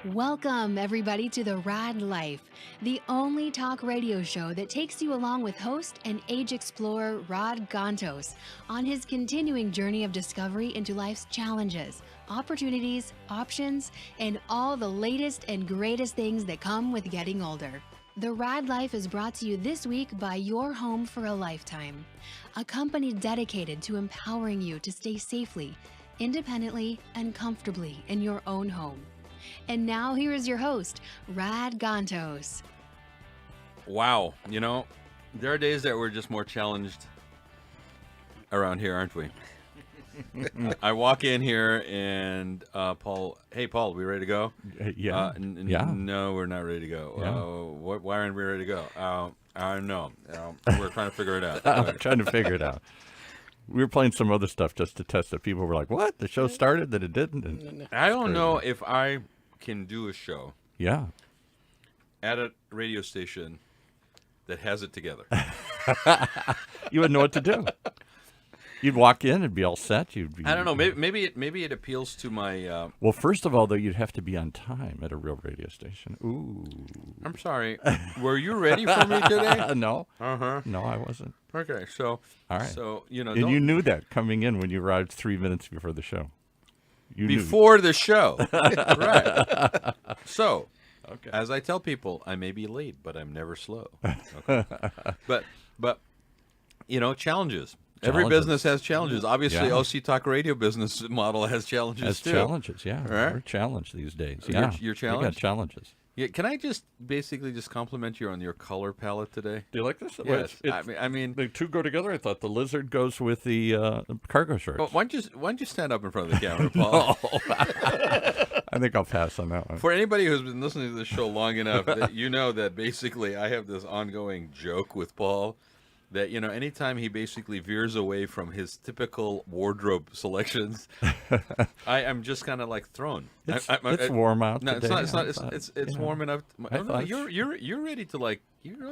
Welcome, everybody, to the Raad Life, the only talk radio show that takes you along with host and age explorer Rod Gantos on his continuing journey of discovery into life's challenges, opportunities, options, and all the latest and greatest things that come with getting older. The Raad Life is brought to you this week by Your Home for a Lifetime, a company dedicated to empowering you to stay safely, independently, and comfortably in your own home. And now here is your host, Rod Gantos. Wow. You know, there are days that we're just more challenged around here, aren't we? I walk in here and Paul, hey, Paul, we ready to go? Yeah. No, we're not ready to go. Yeah. Why aren't we ready to go? I don't know. We're trying to figure it out. I'm trying to figure it out. We were playing some other stuff just to test it. People were like, what? The show started, then it didn't? And I don't know if I can do a show yeah. at a radio station that has it together. You wouldn't know what to do. You'd walk in and be all set. I don't know. Maybe it appeals to my. Well, first of all, though, you'd have to be on time at a real radio station. Ooh. I'm sorry. Were you ready for me today? No. Uh-huh. No, I wasn't. Okay, so All right. So And you knew that coming in when you arrived 3 minutes before the show. You before the show, right? So, Okay. as I tell people, I may be late, but I'm never slow. Okay. but you know, challenges. Every Challenges. business has challenges. Obviously, Yeah. OC Talk Radio business model has challenges Has too. challenges, yeah. Right? We're challenged these days. You're- Yeah. you're We got challenged? challenges. Yeah, can I just basically just compliment you on your color palette today? Do you like this? Yes. I mean, the two go together. I thought the lizard goes with the cargo shorts. why don't you stand up in front of the camera, Paul? I think I'll pass on that one. For anybody who's been listening to this show long enough, that you know that basically I have this ongoing joke with Paul that, you know, anytime he basically veers away from his typical wardrobe selections, I am just kind of like thrown. It's warm out No, today. it's not. It's warm enough. I thought You're ready to like.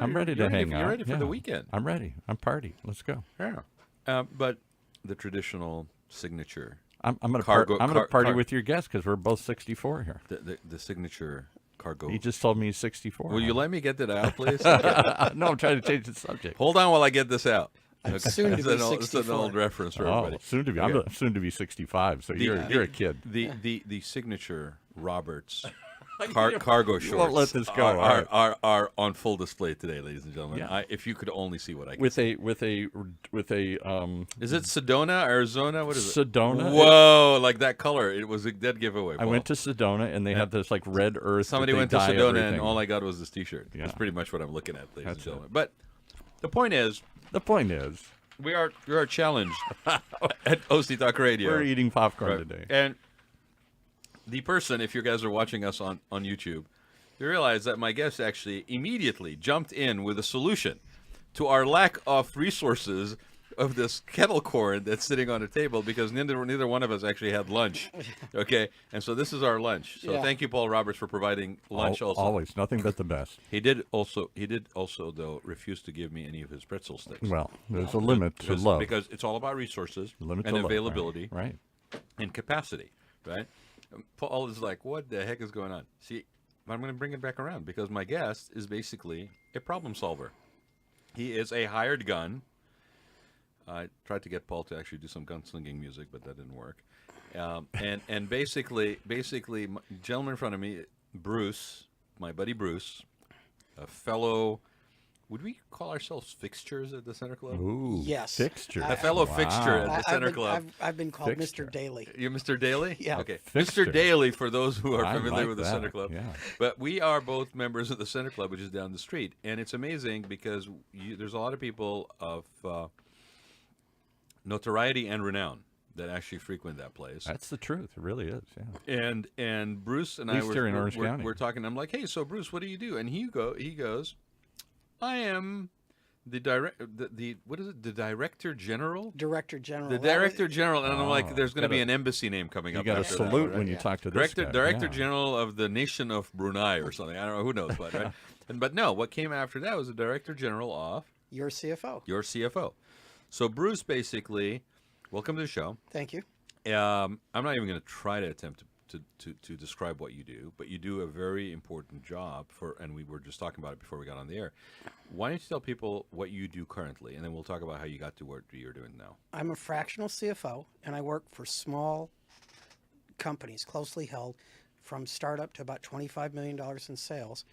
I'm ready to hang out. You're ready for Yeah. the weekend. I'm ready. I'm party. Let's go. Yeah. But the traditional signature, I'm going Cargo- to party car- with your guest because we're both 64 here. the signature cargo. He just told me he's 64. Will you let me get that out, please? No, I'm trying to change the subject. Hold on while I get this out. Okay. Soon to It's be an old 64. reference for Oh, everybody. soon to be. Okay. I'm soon to be 65. So you're a kid. The signature Roberts cargo shorts won't let this go, are on full display today, ladies and gentlemen. Yeah. If you could only see what I can With see. a Is it Sedona, Arizona? What is it? Sedona. Whoa, like that color. It was a dead giveaway. I Paul. went to Sedona and they have this like red earth. Somebody that they went to dye Sedona everything. and all I got was this T-shirt. Yeah. That's pretty much what I'm looking at, ladies and That's gentlemen. But the point is, The point is, we are challenged at OC Talk Radio. we're eating popcorn Right. today. And the person, if you guys are watching us on YouTube, you realize that my guest actually immediately jumped in with a solution to our lack of resources of this kettle corn that's sitting on the table because neither one of us actually had lunch. Okay, and so this is our lunch. So Yeah. thank you, Paul Roberts, for providing lunch. Also, Always, nothing but the best. he did also though refuse to give me any of his pretzel sticks. Well, there's a limit to love. Because it's all about resources Limit and to love, availability Right. and capacity, right? Paul is like, what the heck is going on? See, I'm going to bring it back around because my guest is basically a problem solver. He is a hired gun. I tried to get Paul to actually do some gunslinging music, but that didn't work. And basically, gentleman in front of me, Bruce, my buddy Bruce, a fellow. Would we call ourselves fixtures at the Center Club? Ooh, Yes. fixture. A fellow fixture at the Center Club. I've been called Fixture. Mr. Daly. You're Mr. Daly? Yeah. Okay. Fixture. Mr. Daly, for those who are I familiar like with the that, Center Club. yeah. But we are both members of the Center Club, which is down the street. And it's amazing because there's a lot of people of notoriety and renown that actually frequent that place. That's the truth. It really is. Yeah. And Bruce and At I least here in Orange County. we're talking. I'm like, hey, so Bruce, what do you do? And he goes, I am the what is it? The Director General? Director General. The That was- Director General, and I'm like, there's going to be gotta- an embassy name coming You up. got to after that, salute right? when you talk to this guy. Director Yeah. General of the Nation of Brunei or something. I don't know, who knows, but right. But no, what came after that was the Director General of Your CFO. your CFO. So Bruce, basically, welcome to the show. Thank you. I'm not even going to try to attempt to describe what you do, but you do a very important job and we were just talking about it before we got on the air. Why don't you tell people what you do currently, and then we'll talk about how you got to what you're doing now. I'm a fractional CFO, and I work for small companies, closely held, from startup to about $25 million in sales.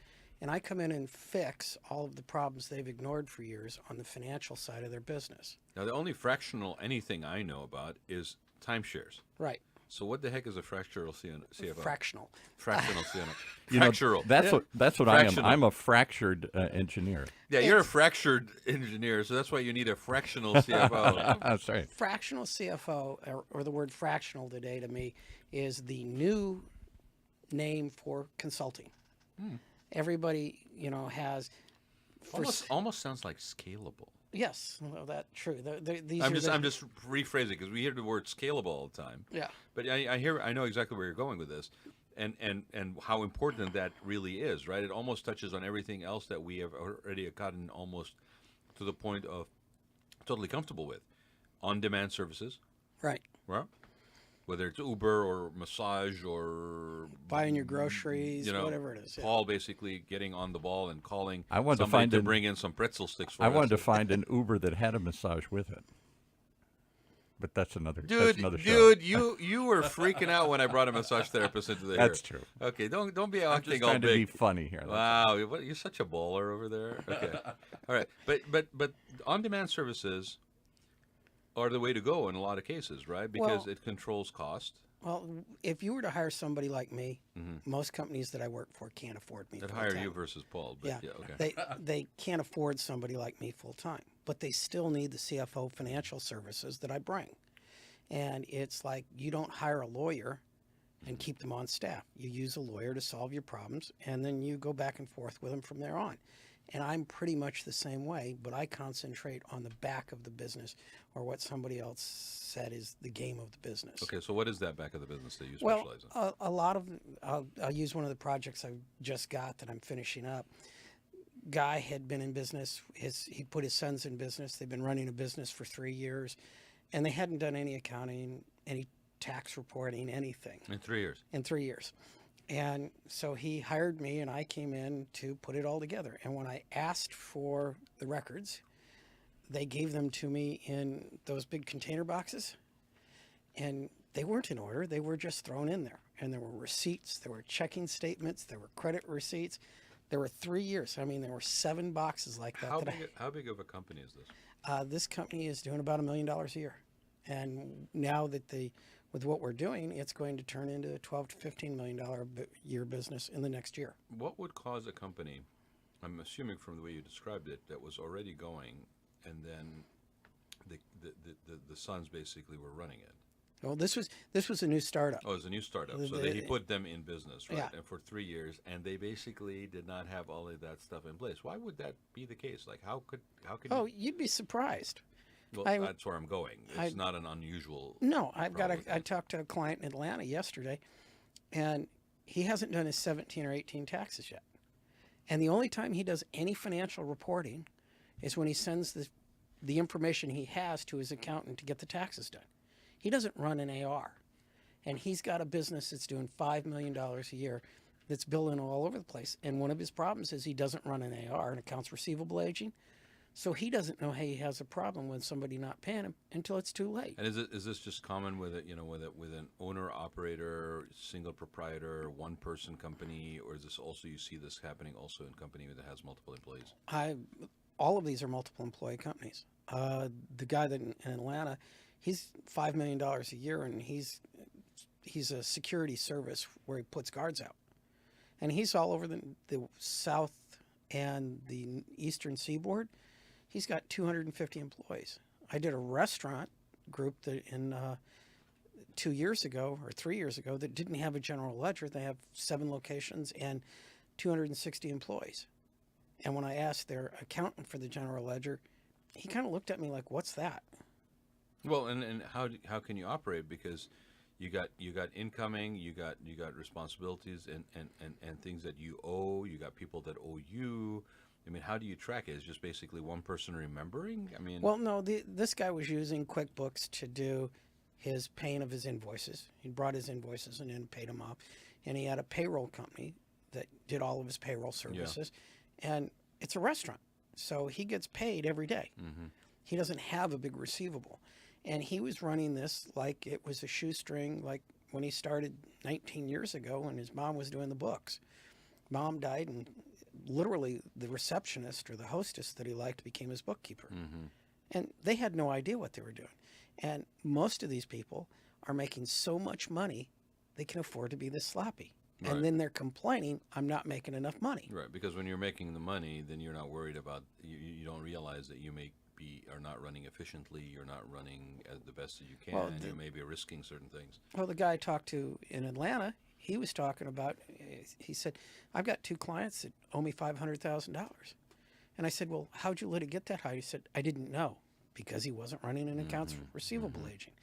And I come in and fix all of the problems they've ignored for years on the financial side of their business. Now, the only fractional anything I know about is timeshares. Right. So what the heck is a fractional CFO? Fractional. Fractional CFO. You know, Fractional. that's what I am. Fractional. I'm a fractured engineer. Yeah, you're a fractured engineer, so that's why you need a fractional CFO. That's right. Fractional CFO, or the word fractional today to me, is the new name for consulting. Everybody, has... Almost sounds like scalable. Yes, well, that's true. These I'm just rephrasing because we hear the word scalable all the time. Yeah. But I know exactly where you're going with this, and how important that really is, right? It almost touches on everything else that we have already gotten almost to the point of totally comfortable with. On-demand services, Right. right? Whether it's Uber or massage or Buying your groceries, whatever it is. Yeah. Paul basically getting on the ball and calling I wanted to somebody find to an- bring in some pretzel sticks for I us. wanted to find an Uber that had a massage with it. But that's another show. Dude, you were freaking out when I brought a massage therapist into the That's here. true. Okay, don't be I'm acting just all trying to big. be funny here. Wow, you're such a baller over there. Okay, all right, but on-demand services are the way to go in a lot of cases, right? Because Well- it controls cost. Well, if you were to hire somebody like me, most companies that I work for can't afford me. That full-time. hire you versus Paul. But Yeah, okay. they can't afford somebody like me full time, but they still need the CFO financial services that I bring. And it's like you don't hire a lawyer and keep them on staff. You use a lawyer to solve your problems, and then you go back and forth with them from there on. And I'm pretty much the same way, but I concentrate on the back of the business, or what somebody else said is the game of the business. Okay, so what is that back of the business that you Well, specialize in? a lot of, I'll use one of the projects I've just got that I'm finishing up. Guy had been in business, he put his sons in business. They've been running a business for 3 years, and they hadn't done any accounting, any tax reporting, anything In 3 years. in 3 years. And so he hired me, and I came in to put it all together. And when I asked for the records, they gave them to me in those big container boxes. And they weren't in order. They were just thrown in there. And there were receipts, there were checking statements, there were credit receipts. There were 3 years. I mean, there were 7 boxes like that. How big of a company is this? This company is doing about $1 million a year. And now that with what we're doing, it's going to turn into a $12 to $15 million year business in the next year. What would cause a company, I'm assuming from the way you described it, that was already going, and then the sons basically were running it? Well, this was a new startup. Oh, it was a new startup. So he put them in business, right? Yeah. And for 3 years, and they basically did not have all of that stuff in place. Why would that be the case? Like, how could Oh, you'd be surprised. well, that's where I'm going. It's not an unusual. No, I problem. talked to a client in Atlanta yesterday, and he hasn't done his 17 or 18 taxes yet. And the only time he does any financial reporting is when he sends the information he has to his accountant to get the taxes done. He doesn't run an AR. And he's got a business that's doing $5 million a year that's billing all over the place. And one of his problems is he doesn't run an AR, an accounts receivable aging. So he doesn't know he has a problem with somebody not paying him until it's too late. And is this just common with with an owner operator, single proprietor, one person company, or is this also you see this happening also in company that has multiple employees? All of these are multiple employee companies. The guy that in Atlanta, he's $5 million a year, and he's a security service where he puts guards out, and he's all over the south and the eastern seaboard. He's got 250 employees. I did a restaurant group that in 2 years ago or 3 years ago that didn't have a general ledger. They have 7 locations and 260 employees. And when I asked their accountant for the general ledger, he kind of looked at me like, "What's that?" Well, and how can you operate, because you got incoming, you got responsibilities and things that you owe, you got people that owe you. I mean, how do you track it? Is it just basically one person remembering? I mean, Well, no, this guy was using QuickBooks to do his paying of his invoices. He brought his invoices and then paid them off. And he had a payroll company that did all of his payroll services. And it's a restaurant. So he gets paid every day. He doesn't have a big receivable. And he was running this like it was a shoestring, like when he started 19 years ago when his mom was doing the books. Mom died, and literally the receptionist or the hostess that he liked became his bookkeeper. And they had no idea what they were doing. And most of these people are making so much money, they can afford to be this sloppy. Right. And then they're complaining, I'm not making enough money. Right, because when you're making the money, then you're not worried about, you don't realize that you are not running efficiently, you're not running as the best as you can, Well, you may be risking certain things. Well, the guy I talked to in Atlanta, he was talking about, he said, I've got 2 clients that owe me $500,000. And I said, well, how'd you let it get that high? He said, I didn't know, because he wasn't running an accounts receivable aging.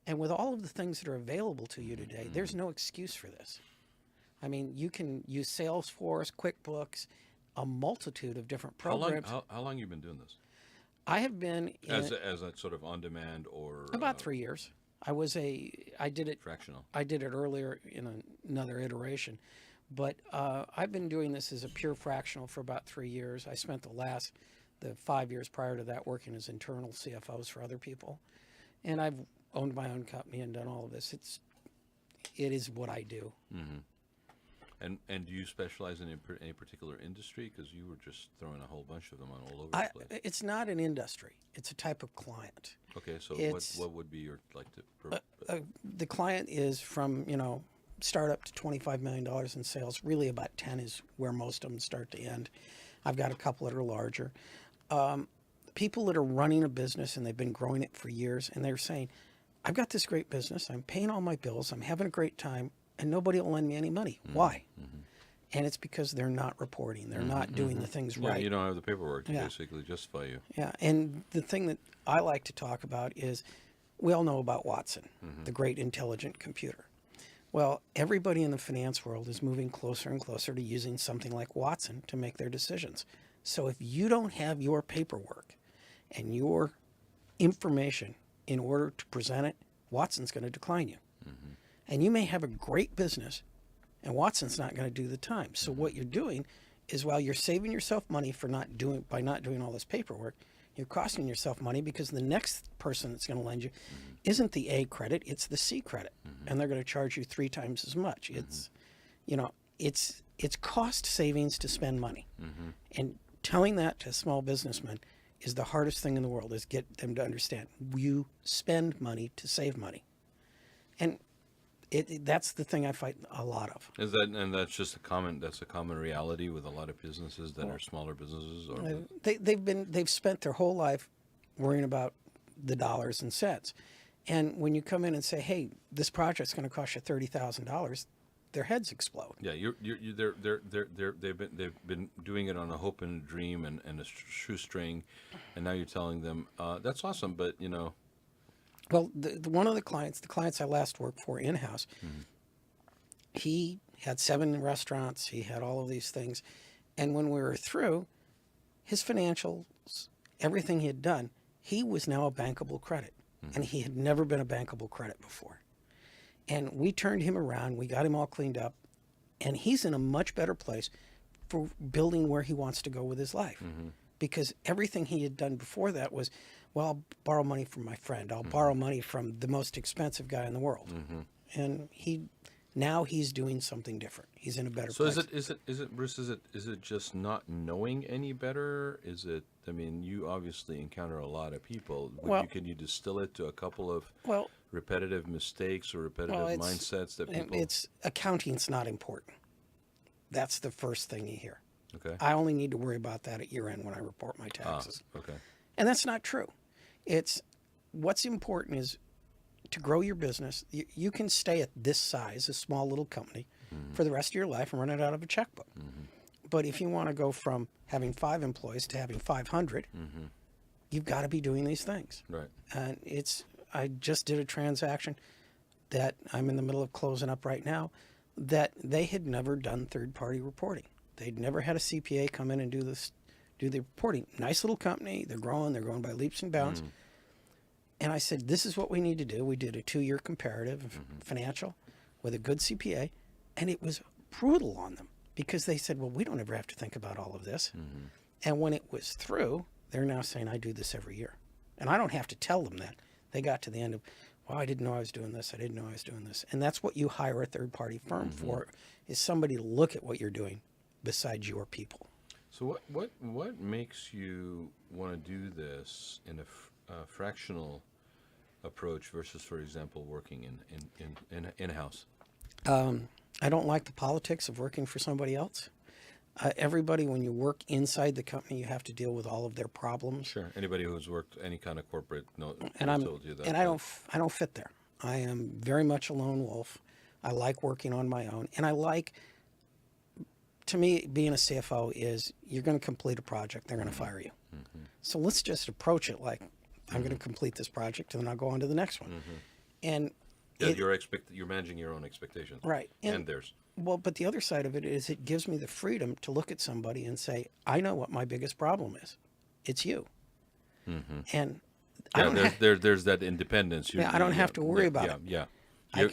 And with all of the things that are available to you today, there's no excuse for this. I mean, you can use Salesforce, QuickBooks, a multitude of different programs. How long you been doing this? I have been As a sort of on demand or about 3 years. I did it fractional. I did it earlier in another iteration, but I've been doing this as a pure fractional for about 3 years. I spent the 5 years prior to that working as internal CFOs for other people, and I've owned my own company and done all of this. It is what I do. And do you specialize in any particular industry? Because you were just throwing a whole bunch of them on all over the place. It's not an industry. It's a type of client. Okay, so what would be your The client is from, startup to $25 million in sales. Really about 10 is where most of them start to end. I've got a couple that are larger. People that are running a business and they've been growing it for years, and they're saying, I've got this great business, I'm paying all my bills, I'm having a great time, and nobody will lend me any money. Why? And it's because they're not reporting. They're not doing the things right. Yeah, you don't have the paperwork to basically justify you. Yeah, and the thing that I like to talk about is we all know about Watson, the great intelligent computer. Well, everybody in the finance world is moving closer and closer to using something like Watson to make their decisions. So if you don't have your paperwork and your information in order to present it, Watson's going to decline you. And you may have a great business, and Watson's not going to do the time. So what you're doing is, while you're saving yourself money by not doing all this paperwork, you're costing yourself money, because the next person that's going to lend you isn't the A credit, it's the C credit, and they're going to charge you 3 times as much. It's, it's cost savings to spend money, and telling that to small businessmen is the hardest thing in the world. Is get them to understand you spend money to save money, and that's the thing I fight a lot of. That's just a common reality with a lot of businesses that are smaller businesses, or they've spent their whole life worrying about the dollars and cents, and when you come in and say, "Hey, this project's going to cost you $30,000," their heads explode. Yeah, they've been doing it on a hope and a dream and a shoestring, and now you're telling them that's awesome, but Well, one of the clients I last worked for in-house, he had 7 restaurants, he had all of these things, and when we were through, his financials, everything he had done, he was now a bankable credit, and he had never been a bankable credit before. And we turned him around, we got him all cleaned up, and he's in a much better place for building where he wants to go with his life. Because everything he had done before that was, well, I'll borrow money from my friend. I'll borrow money from the most expensive guy in the world. And now he's doing something different. He's in a better place. So is it Bruce, is it just not knowing any better? Is it, I mean, you obviously encounter a lot of people. Can you distill it to a couple of repetitive mistakes or repetitive mindsets that people... Accounting's not important. That's the first thing you hear. Okay. I only need to worry about that at year end when I report my taxes. Okay. And that's not true. What's important is to grow your business. You can stay at this size, a small little company, for the rest of your life and run it out of a checkbook. But if you want to go from having 5 employees to having 500, you've got to be doing these things. Right. And I just did a transaction that I'm in the middle of closing up right now, that they had never done third-party reporting. They'd never had a CPA come in and do the reporting. Nice little company. They're growing by leaps and bounds. And I said, this is what we need to do. We did a 2-year comparative financial with a good CPA, and it was brutal on them because they said, well, we don't ever have to think about all of this. And when it was through, they're now saying, I do this every year. And I don't have to tell them that. They got to the end of, well, I didn't know I was doing this. I didn't know I was doing this. And that's what you hire a third-party firm for, is somebody to look at what you're doing besides your people. So what makes you want to do this in a fractional approach versus, for example, working in-house? I don't like the politics of working for somebody else. Everybody, when you work inside the company, you have to deal with all of their problems. Sure. Anybody who's worked any kind of corporate And told you that. and I don't fit there. I am very much a lone wolf. I like working on my own, and I like. To me, being a CFO is you're going to complete a project, they're going to fire you. So let's just approach it like I'm going to complete this project and then I'll go on to the next one. And Yeah, you're managing your own expectations. Right. And theirs. Well, but the other side of it is it gives me the freedom to look at somebody and say, I know what my biggest problem is. It's you. And I don't there's that independence. I don't have to worry about it. Yeah.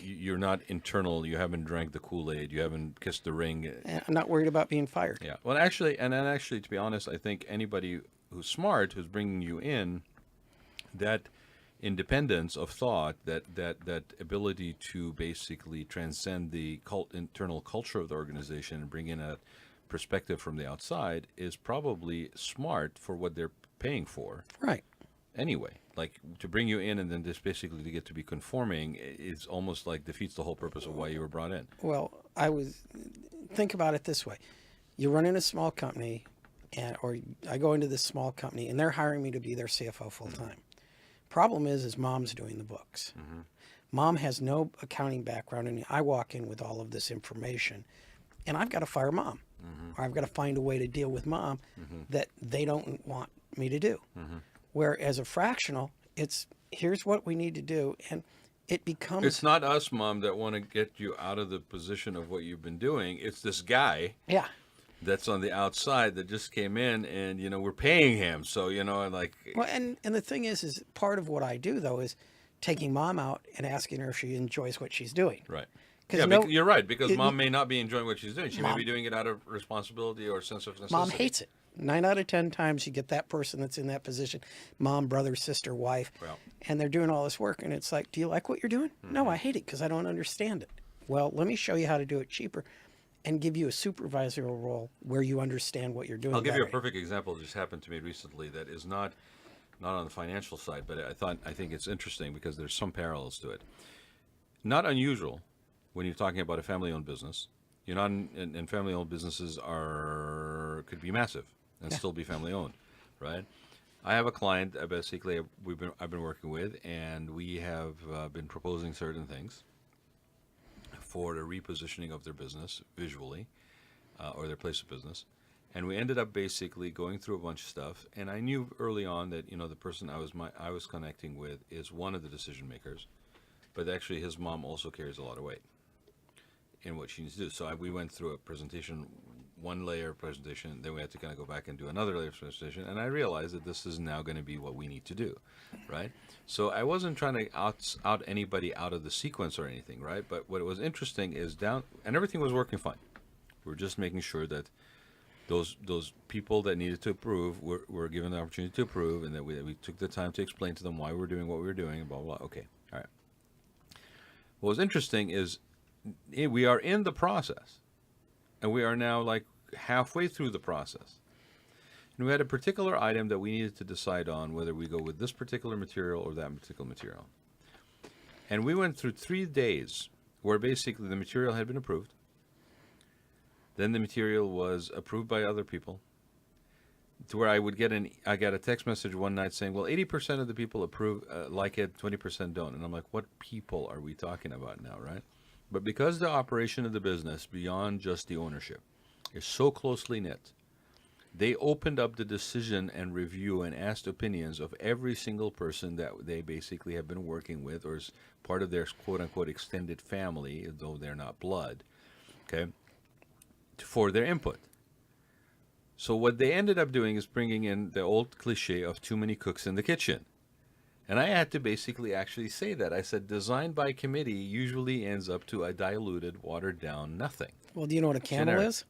You're not internal. You haven't drank the Kool-Aid. You haven't kissed the ring. I'm not worried about being fired. Yeah. Well, actually, to be honest, I think anybody who's smart, who's bringing you in, that independence of thought, that ability to basically transcend the internal culture of the organization and bring in a perspective from the outside is probably smart for what they're paying for. Right. Anyway, like to bring you in and then just basically to get to be conforming is almost like defeats the whole purpose of why you were brought in. Well, think about it this way. You run in a small company, or I go into this small company and they're hiring me to be their CFO full time. Problem is mom's doing the books. Mom has no accounting background, and I walk in with all of this information, and I've got to fire mom, or I've got to find a way to deal with mom that they don't want me to do. Whereas a fractional, it's here's what we need to do, and it becomes. It's not us, Mom, that want to get you out of the position of what you've been doing. It's this guy. Yeah. That's on the outside that just came in, and we're paying him. So like. Well, and the thing is part of what I do though is taking mom out and asking her if she enjoys what she's doing. Right. Yeah, you're right, because mom may not be enjoying what she's doing. She may be doing it out of responsibility or sense of necessity. Mom hates it. 9 out of 10 times you get that person that's in that position, mom, brother, sister, wife, and they're doing all this work. And it's like, do you like what you're doing? No, I hate it because I don't understand it. Well, let me show you how to do it cheaper and give you a supervisory role where you understand what you're doing. I'll give you a perfect example that just happened to me recently that is not on the financial side, but I think it's interesting because there's some parallels to it. Not unusual when you're talking about a family-owned business. You're not and family-owned businesses could be massive and still be family-owned, right? I have a client that basically I've been working with, and we have been proposing certain things for the repositioning of their business visually, or their place of business, and we ended up basically going through a bunch of stuff. And I knew early on that the person I was connecting with is one of the decision makers, but actually his mom also carries a lot of weight in what she needs to do. So we went through a presentation, one layer of presentation, then we had to kind of go back and do another layer of presentation, and I realized that this is now going to be what we need to do, right? So I wasn't trying to out anybody out of the sequence or anything, right? But what was interesting is and everything was working fine. We're just making sure that those people that needed to approve were given the opportunity to approve, and that we took the time to explain to them why we're doing what we were doing, and blah, blah, blah. Okay, all right. What was interesting is we are in the process, and we are now like halfway through the process. And we had a particular item that we needed to decide on whether we go with this particular material or that particular material. And we went through 3 days where basically the material had been approved. Then the material was approved by other people, to where I got a text message one night saying, well, 80% of the people approve, like it, 20% don't. And I'm like, what people are we talking about now, right? But because the operation of the business, beyond just the ownership, is so closely knit, they opened up the decision and review and asked opinions of every single person that they basically have been working with or is part of their quote-unquote extended family, though they're not blood, okay, for their input. So what they ended up doing is bringing in the old cliche of too many cooks in the kitchen. And I had to basically actually say that. I said, design by committee usually ends up to a diluted, watered down nothing. Well, do you know what a camel Generic. is?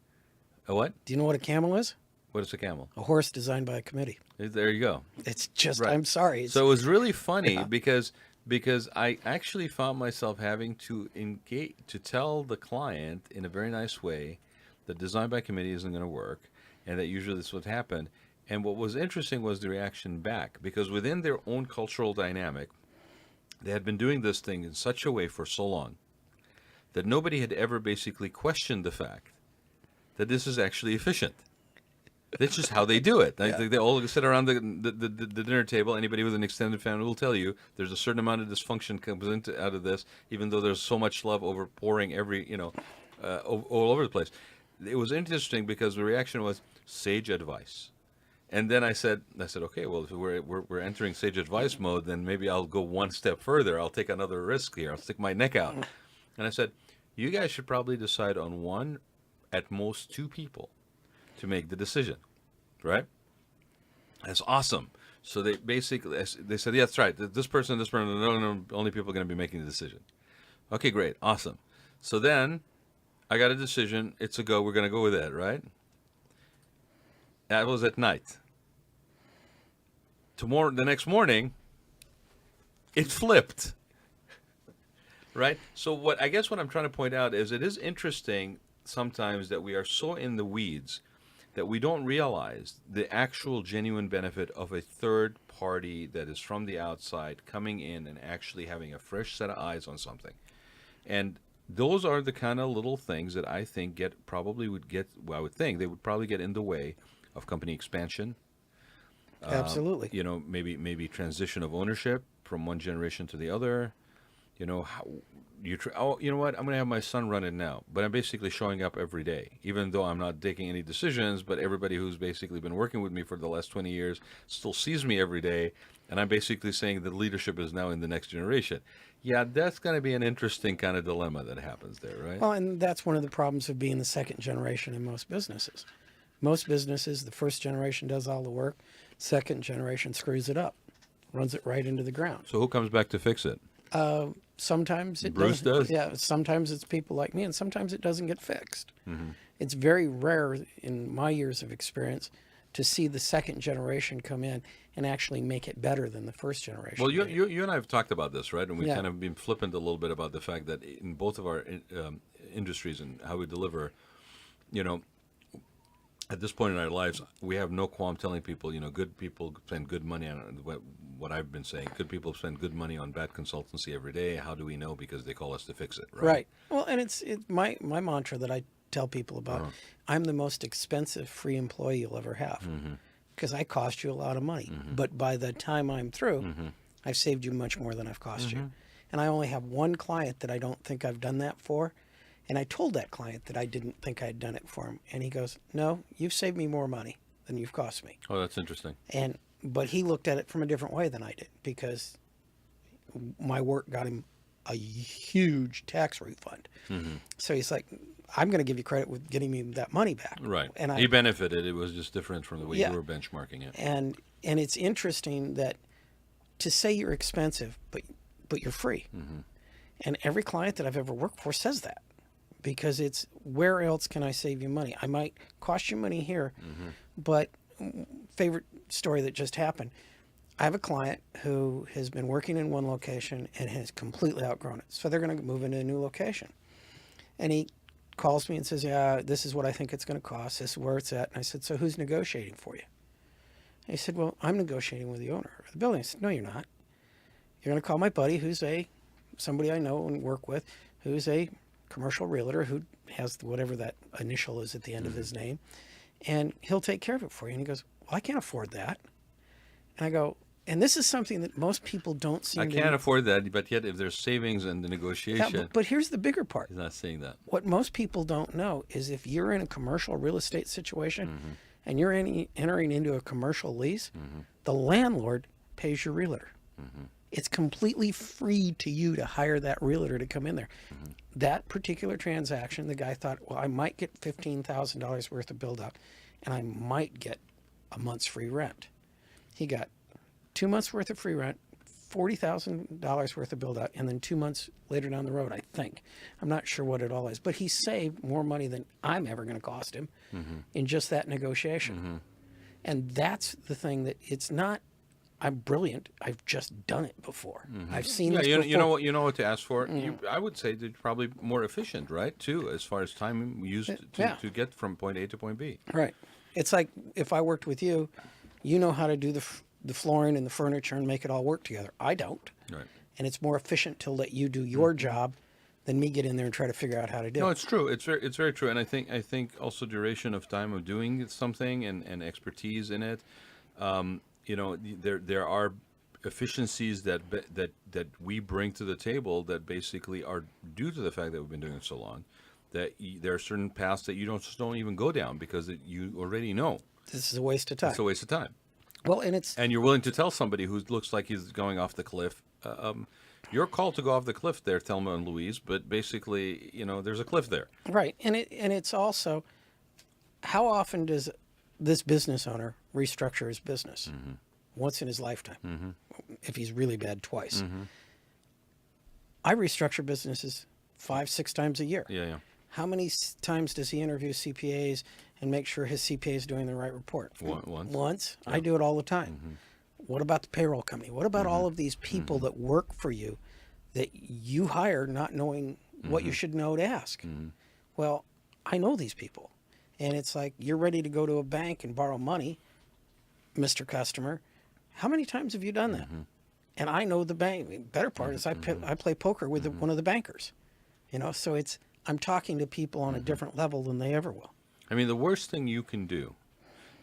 A what? Do you know what a camel is? What is a camel? A horse designed by a committee. There you go. It's just, Right. I'm sorry. So it was really funny Yeah. because I actually found myself having to engage to tell the client in a very nice way that design by committee isn't going to work, and that usually this would happen. And what was interesting was the reaction back, because within their own cultural dynamic, they had been doing this thing in such a way for so long that nobody had ever basically questioned the fact that this is actually efficient. That's just how they do it. They all sit around the dinner table. Anybody with an extended family will tell you there's a certain amount of dysfunction comes out of this, even though there's so much love overpouring all over the place. It was interesting because the reaction was sage advice. And then I said, okay, well, if we're entering sage advice mode, then maybe I'll go one step further. I'll take another risk here. I'll stick my neck out. And I said, you guys should probably decide on one, at most two people, to make the decision, right? That's awesome. So they basically, they said, yeah, that's right. This person, no, only people are going to be making the decision. Okay, great, awesome. So then I got a decision. It's a go. We're going to go with it, right? That was at night. The next morning, it flipped. Right? So what I'm trying to point out is it is interesting sometimes that we are so in the weeds that we don't realize the actual genuine benefit of a third party that is from the outside coming in and actually having a fresh set of eyes on something. And those are the kind of little things that I think I would think they would probably get in the way of company expansion. Absolutely. Maybe transition of ownership from one generation to the other. You know what? I'm going to have my son run it now, but I'm basically showing up every day, even though I'm not taking any decisions. But everybody who's basically been working with me for the last 20 years still sees me every day, and I'm basically saying that leadership is now in the next generation. Yeah, that's going to be an interesting kind of dilemma that happens there, right? Well, and that's one of the problems of being the second generation in most businesses. Most businesses, the first generation does all the work, second generation screws it up, runs it right into the ground. So who comes back to fix it? Sometimes it Bruce does? Yeah, sometimes it's people like me, and sometimes it doesn't get fixed. Mm-hmm. It's very rare in my years of experience to see the second generation come in and actually make it better than the first generation. Well, you and I have talked about this, right? And we've Yeah. kind of been flippant a little bit about the fact that in both of our industries and how we deliver, at this point in our lives, we have no qualm telling people, good people spend good money on what I've been saying. Good people spend good money on bad consultancy every day. How do we know? Because they call us to fix it, right? Right. Well, and it's my mantra that I tell people about. Uh-huh. I'm the most expensive free employee you'll ever have because I cost you a lot of money. But by the time I'm through, I've saved you much more than I've cost you. And I only have one client that I don't think I've done that for. And I told that client that I didn't think I'd done it for him. And he goes, no, you've saved me more money than you've cost me. Oh, that's interesting. But he looked at it from a different way than I did because my work got him a huge tax refund. So he's like, I'm going to give you credit with getting me that money back. Right. And he benefited. It was just different from the way Yeah. you were benchmarking it. And it's interesting that to say you're expensive, but you're free. And every client that I've ever worked for says that. Because it's where else can I save you money? I might cost you money here, but favorite story that just happened. I have a client who has been working in one location and has completely outgrown it. So they're going to move into a new location. And he calls me and says, yeah, this is what I think it's going to cost. This is where it's at. And I said, so who's negotiating for you? And he said, well, I'm negotiating with the owner of the building. I said, no, you're not. You're going to call my buddy who's somebody I know and work with, who's a commercial realtor who has whatever that initial is at the end of his name, and he'll take care of it for you. And he goes, well, I can't afford that. And I go, and this is something that most people don't seem I can't afford that, but yet if there's savings in the negotiation, Yeah, but here's the bigger part. he's not seeing that. What most people don't know is if you're in a commercial real estate situation and you're entering into a commercial lease, the landlord pays your realtor. It's completely free to you to hire that realtor to come in there. That particular transaction, the guy thought, well, I might get $15,000 worth of build out and I might get a month's free rent. He got 2 months worth of free rent, $40,000 worth of build out, and then 2 months later down the road, I think. I'm not sure what it all is, but he saved more money than I'm ever going to cost him in just that negotiation. And that's the thing that it's not, I'm brilliant. I've just done it before. I've seen this before. You know what to ask for. I would say they're probably more efficient, right? Too, as far as time used to get from point A to point B. Right. It's like if I worked with you, you know how to do the flooring and the furniture and make it all work together. I don't. Right. And it's more efficient to let you do your job than me get in there and try to figure out how to do it. No, it's true. It's very true. And I think also duration of time of doing something and expertise in it. There are efficiencies that we bring to the table that basically are due to the fact that we've been doing it so long. That there are certain paths that you don't even go down because you already know This is a waste of time. it's a waste of time. Well, And you're willing to tell somebody who looks like he's going off the cliff, your call to go off the cliff there, Thelma and Louise, but basically, there's a cliff there. right. And it's also, how often does this business owner restructure his business? Once in his lifetime. If he's really bad, twice. I restructure businesses 5-6 times a year. Yeah. How many times does he interview CPAs and make sure his CPA is doing the right report? Once. I do it all the time. What about the payroll company? What about all of these people that work for you that you hire not knowing what you should know to ask? Well, I know these people. And it's like, you're ready to go to a bank and borrow money, Mr. Customer. How many times have you done that? And I know the bank. The better part is I play poker with one of the bankers. So I'm talking to people on a different level than they ever will. I mean, the worst thing you can do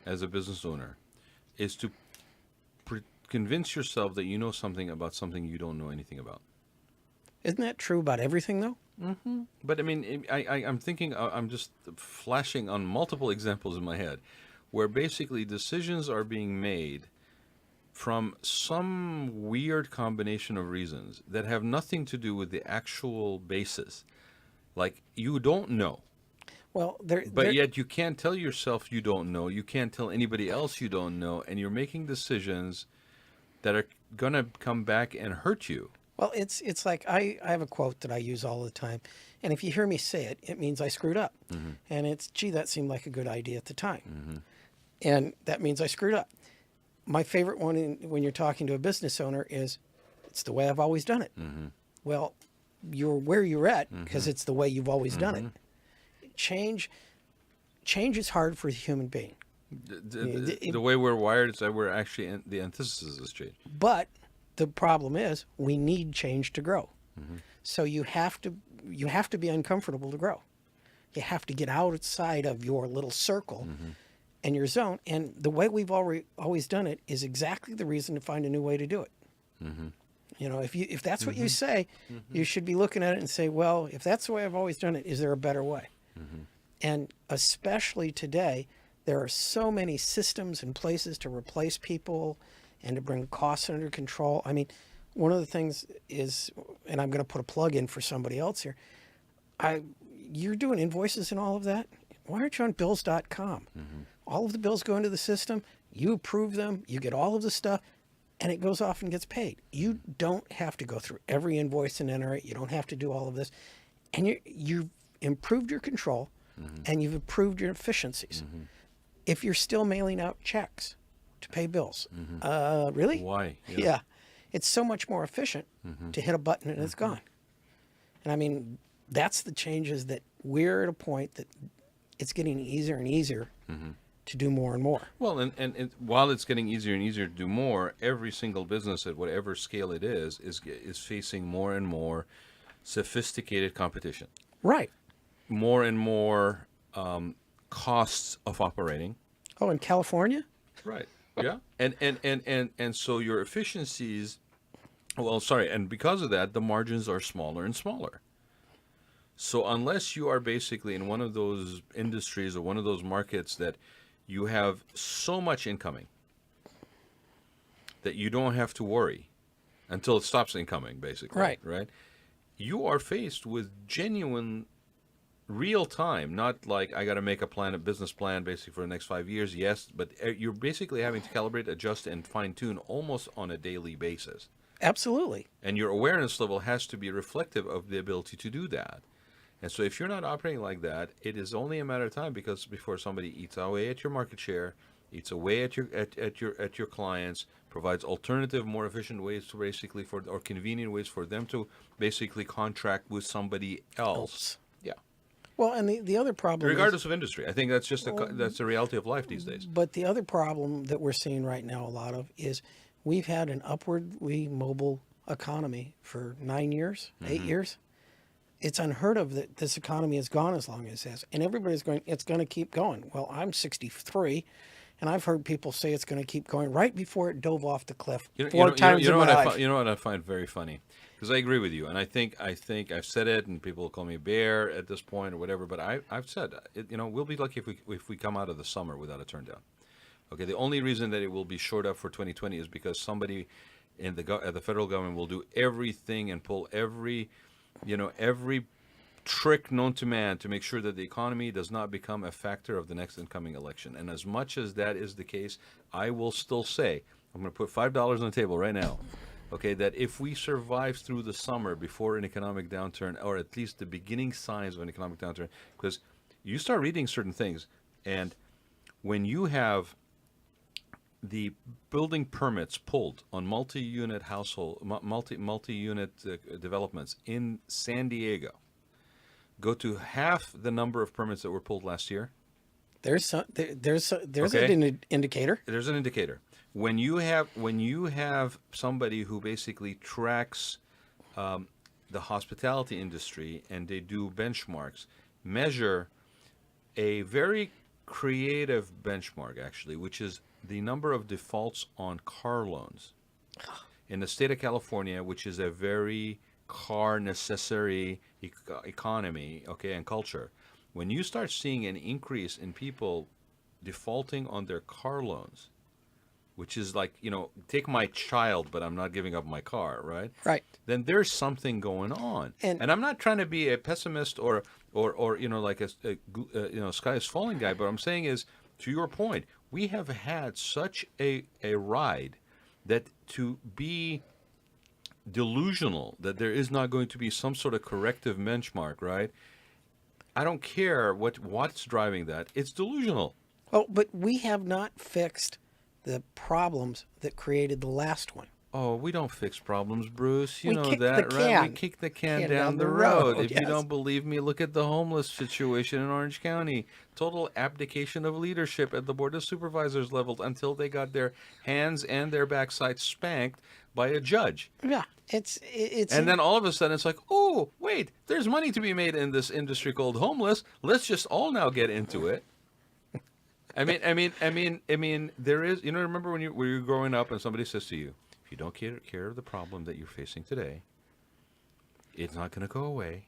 as a business owner is to convince yourself that you know something about something you don't know anything about. Isn't that true about everything, though? But I mean, I'm thinking, I'm just flashing on multiple examples in my head where basically decisions are being made from some weird combination of reasons that have nothing to do with the actual basis. Like, you don't know. Well, Yet you can't tell yourself you don't know. You can't tell anybody else you don't know. And you're making decisions that are going to come back and hurt you. Well, it's like I have a quote that I use all the time. And if you hear me say it, it means I screwed up. And it's, gee, that seemed like a good idea at the time. And that means I screwed up. My favorite one when you're talking to a business owner is, it's the way I've always done it. Well, you're where you're at because it's the way you've always done it. Change is hard for the human being. The way we're wired is that we're actually the antithesis is change. But the problem is we need change to grow. So you have to be uncomfortable to grow. You have to get outside of your little circle and your zone. And the way we've always done it is exactly the reason to find a new way to do it. If that's what you say, you should be looking at it and say, well, if that's the way I've always done it, is there a better way? And especially today, there are so many systems and places to replace people and to bring costs under control. I mean, one of the things is, and I'm going to put a plug in for somebody else here, you're doing invoices and all of that. Why aren't you on bills.com? All of the bills go into the system, you approve them, you get all of the stuff, and it goes off and gets paid. You don't have to go through every invoice and enter it. You don't have to do all of this. And you've improved your control, and you've improved your efficiencies. If you're still mailing out checks to pay bills, really? Why? Yeah. It's so much more efficient to hit a button and it's gone. And I mean, that's the changes that we're at a point that it's getting easier and easier to do more and more. Well, and while it's getting easier and easier to do more, every single business at whatever scale it is facing more and more sophisticated competition. Right. More and more costs of operating. Oh, in California? Right. Yeah. And so your efficiencies, and because of that, the margins are smaller and smaller. So unless you are basically in one of those industries or one of those markets that you have so much incoming that you don't have to worry until it stops incoming, basically. Right. You are faced with genuine real time, not like I got to make a business plan basically for the next 5 years. Yes, but you're basically having to calibrate, adjust, and fine tune almost on a daily basis. Absolutely. And your awareness level has to be reflective of the ability to do that. And so if you're not operating like that, it is only a matter of time because before somebody eats away at your market share, eats away at your clients, provides alternative, more efficient ways to basically or convenient ways for them to basically contract with somebody else. Yeah. Well, and the other problem Regardless of industry. I think that's just that's the reality of life these days. But the other problem that we're seeing right now, a lot of, is we've had an upwardly mobile economy for 9 years, 8 years. It's unheard of that this economy has gone as long as it has. And everybody's going, it's going to keep going. Well, I'm 63, and I've heard people say it's going to keep going right before it dove off the cliff four times in my life. You know what I find very funny? Because I agree with you, and I think I've said it, and people call me a bear at this point or whatever, but I've said, we'll be lucky if we come out of the summer without a turn down. Okay, the only reason that it will be shored up for 2020 is because somebody in the federal government will do everything and pull every trick known to man to make sure that the economy does not become a factor of the next incoming election. And as much as that is the case, I will still say, I'm going to put $5 on the table right now, okay, that if we survive through the summer before an economic downturn, or at least the beginning signs of an economic downturn, because you start reading certain things, and when you have the building permits pulled on multi-unit developments in San Diego go to half the number of permits that were pulled last year. There's Okay. an indicator. There's an indicator. When you have somebody who basically tracks the hospitality industry and they do benchmarks, measure a very creative benchmark actually, which is the number of defaults on car loans in the state of California, which is a very car necessary economy, okay, and culture. When you start seeing an increase in people defaulting on their car loans, which is like, take my child, but I'm not giving up my car, right? Right. Then there's something going on. And I'm not trying to be a pessimist or like a sky is falling guy, but I'm saying is, to your point, we have had such a ride that to be delusional that there is not going to be some sort of corrective benchmark, right? I don't care what's driving that. It's delusional. Well, but we have not fixed the problems that created the last one. Oh, we don't fix problems, Bruce. You We know kick that, the right? We can. kick the can Can down the road. If yes. you don't believe me, look at the homeless situation in Orange County. Total abdication of leadership at the Board of Supervisors level until they got their hands and their backside spanked by a judge. Yeah, it's And then all of a sudden it's like, oh, wait, there's money to be made in this industry called homeless. Let's just all now get into it. I mean, there is, remember when you were growing up and somebody says to you, if you don't care of the problem that you're facing today, it's not going to go away.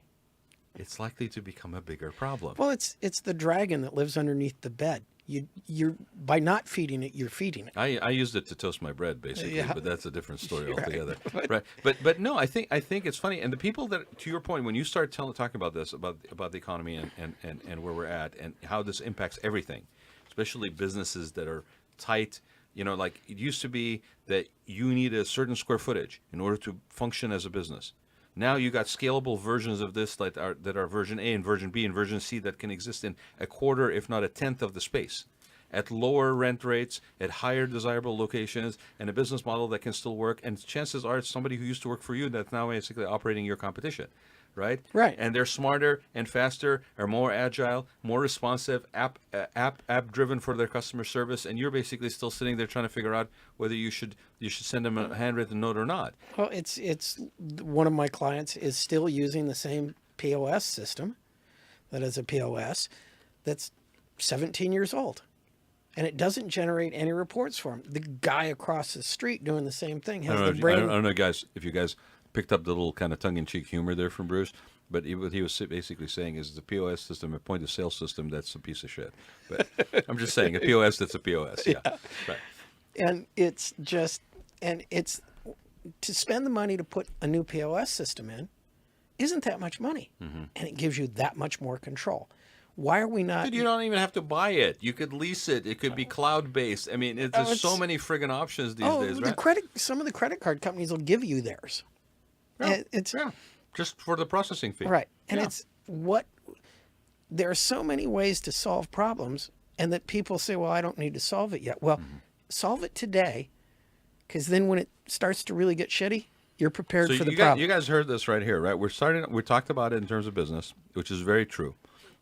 It's likely to become a bigger problem. Well, it's the dragon that lives underneath the bed. You're by not feeding it, you're feeding it. I used it to toast my bread, basically, Yeah. but that's a different story Right. altogether. Right? But no, I think it's funny, and the people that, to your point, when you start talking about this, about the economy and where we're at and how this impacts everything, especially businesses that are tight. Like it used to be that you need a certain square footage in order to function as a business. Now you got scalable versions of this that are version A and version B and version C that can exist in a quarter, if not a tenth of the space, at lower rent rates, at higher desirable locations, and a business model that can still work. And chances are it's somebody who used to work for you that's now basically operating your competition. Right? Right. And they're smarter and faster, are more agile, more responsive, app driven for their customer service, and you're basically still sitting there trying to figure out whether you should send them a handwritten note or not. Well, it's one of my clients is still using the same POS system that is a POS that's 17 years old. And it doesn't generate any reports for him. The guy across the street doing the same thing has the brain. I don't know, guys, if you guys picked up the little kind of tongue-in-cheek humor there from Bruce, but what he was basically saying is the POS system, a point-of-sale system, that's a piece of shit. But I'm just saying, a POS that's a POS, yeah. Right. And it's to spend the money to put a new POS system in isn't that much money. Mm-hmm. And it gives you that much more control. Why are we not? Dude, you don't even have to buy it. You could lease it. It could be cloud-based. I mean, there's so it's- many friggin' options these days, right? Some of the credit card companies will give you theirs. Yeah, It's yeah, just for the processing fee. right, and Yeah. it's what there are so many ways to solve problems, and that people say, "Well, I don't need to solve it yet." Well, solve it today, because then when it starts to really get shitty, you're prepared So for the you problem. guys heard this right here, right? We talked about it in terms of business, which is very true.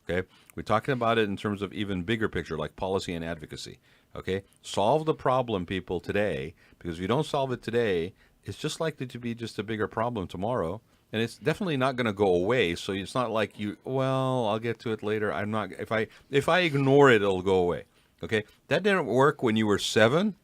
Okay, we're talking about it in terms of even bigger picture, like policy and advocacy. Okay, solve the problem, people, today, because if you don't solve it today, it's just likely to be just a bigger problem tomorrow, and it's definitely not going to go away. So it's not like well, I'll get to it later. I'm not. If I ignore it, it'll go away. Okay, that didn't work when you were 7.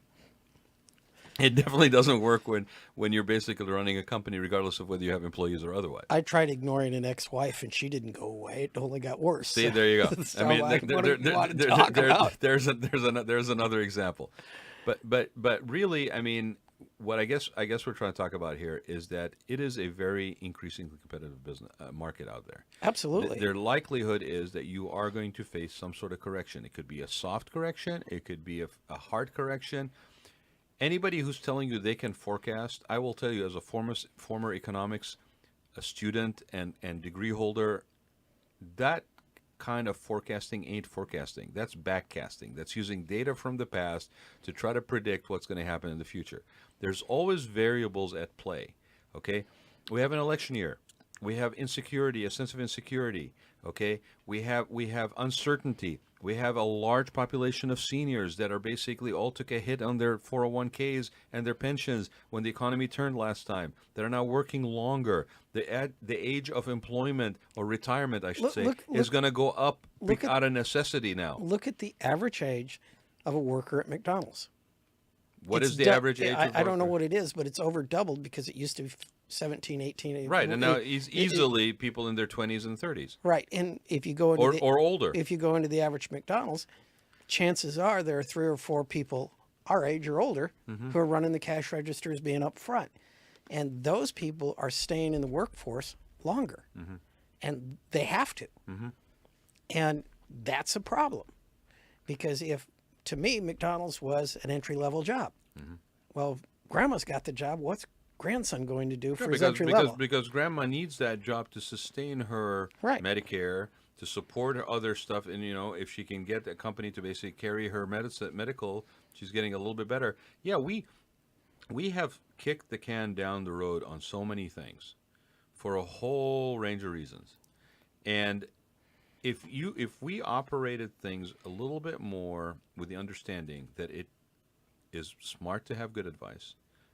It definitely doesn't work when you're basically running a company, regardless of whether you have employees or otherwise. I tried ignoring an ex-wife, and she didn't go away. It only got worse. See, there you go. So, I mean, what do you want to talk about? there's another example, but really, I mean, what I guess we're trying to talk about here is that it is a very increasingly competitive business market out there. Absolutely. Their likelihood is that you are going to face some sort of correction. It could be a soft correction. It could be a hard correction. Anybody who's telling you they can forecast, I will tell you, as a former economics a student and degree holder, that kind of forecasting ain't forecasting. That's backcasting. That's using data from the past to try to predict what's going to happen in the future. There's always variables at play. Okay, we have an election year. We have insecurity, a sense of insecurity. Okay, we have uncertainty. We have a large population of seniors that are basically all took a hit on their 401ks and their pensions when the economy turned last time, that are now working longer. The age of employment or retirement, I should say, is going to go up out of necessity now. Look at the average age of a worker at McDonald's. What It's is the average age of a worker? I don't know what it is, but it's over doubled, because it used to be 17, 18. Right, and now easily people in their 20s and 30s. Right, and if you go into or older. if you go into the average McDonald's, chances are there are 3 or 4 people our age or older who are running the cash registers, being up front, and those people are staying in the workforce longer, and they have to, and that's a problem, because to me, McDonald's was an entry-level job. Well, grandma's got the job. What's grandson going to do for his entry level? Because grandma needs that job to sustain her Medicare, to support her other stuff, and if she can get a company to basically carry her medical, she's getting a little bit better. Yeah, we have kicked the can down the road on so many things for a whole range of reasons, and if we operated things a little bit more with the understanding that it is smart to have good advice,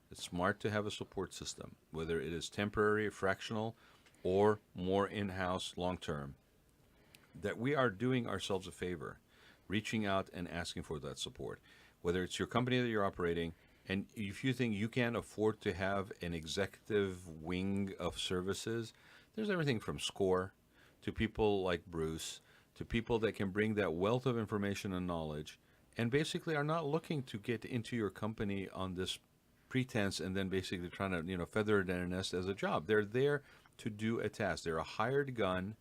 it's smart to have a support system, whether it is temporary, fractional, or more in-house long-term, that we are doing ourselves a favor, reaching out and asking for that support, whether it's your company that you're operating, and if you think you can't afford to have an executive wing of services, there's everything from SCORE to people like Bruce, to people that can bring that wealth of information and knowledge, and basically are not looking to get into your company on this pretense and then basically trying to feather it in a nest as a job. They're there to do a task. They're a hired gun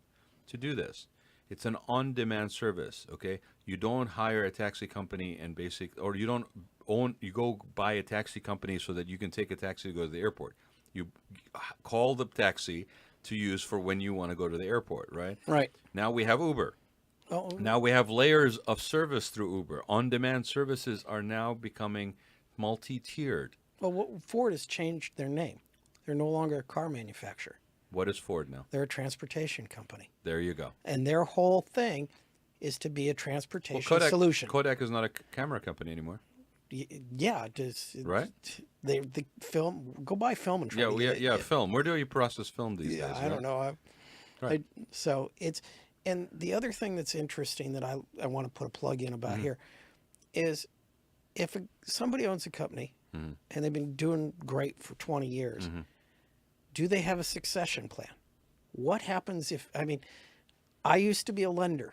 to do this. It's an on-demand service. Okay, you don't hire a taxi company and or you don't you go buy a taxi company so that you can take a taxi to go to the airport. You call the taxi to use for when you want to go to the airport, right? Right. Now we have Uber. Now we have layers of service through Uber. On-demand services are now becoming multi-tiered. Well, Ford has changed their name. They're no longer a car manufacturer. What is Ford now? They're a transportation company. There you go. And their whole thing is to be a transportation solution. Kodak is not a camera company anymore. Yeah, right? They film. Go buy film and try. Film. Where do you process film these days? I don't know. So it's, and the other thing that's interesting that I want to put a plug in about here is, if somebody owns a company and they've been doing great for 20 years, do they have a succession plan? What happens if? I mean, I used to be a lender.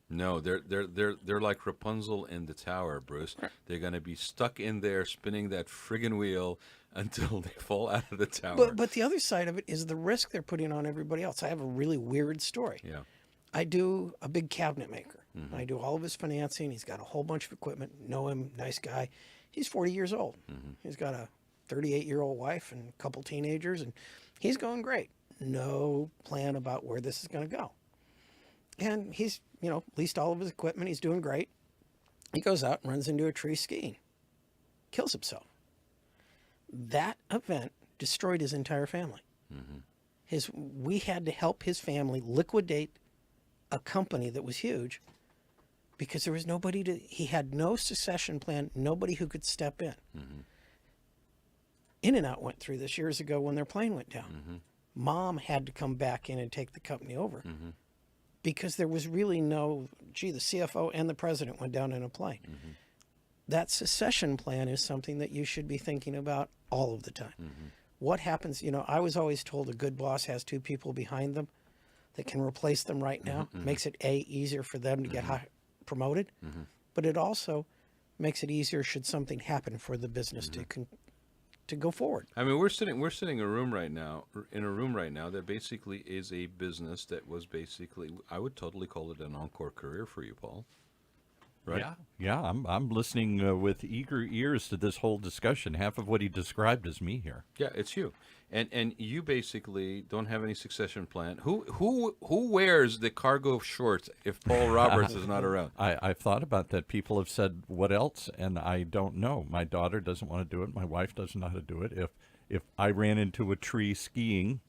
No, they're like Rapunzel in the tower, Bruce. They're going to be stuck in there spinning that friggin' wheel until they fall out of the tower. But the other side of it is the risk they're putting on everybody else. I have a really weird story. Yeah. I do a big cabinet maker. I do all of his financing. He's got a whole bunch of equipment. Know him, nice guy. He's 40 years old. He's got a 38-year-old wife and a couple teenagers, and he's going great. No plan about where this is going to go. And he's, leased all of his equipment. He's doing great. He goes out and runs into a tree skiing, kills himself. That event destroyed his entire family. We had to help his family liquidate a company that was huge because there was he had no succession plan, nobody who could step in. In-N-Out went through this years ago when their plane went down. Mom had to come back in and take the company over because there was really the CFO and the president went down in a plane. That succession plan is something that you should be thinking about all of the time. What happens, I was always told a good boss has two people behind them that can replace them right now. Makes it easier for them to get promoted, but it also makes it easier should something happen for the business to go forward. I mean, we're sitting in a room right now that basically is a business that was basically, I would totally call it an encore career for you, Paul. Right? Yeah. I'm listening with eager ears to this whole discussion. Half of what he described is me here. Yeah, it's you, and you basically don't have any succession plan. Who wears the cargo shorts if Paul Roberts is not around? I've thought about that. People have said, "What else?" And I don't know. My daughter doesn't want to do it. My wife doesn't know how to do it. If I ran into a tree skiing,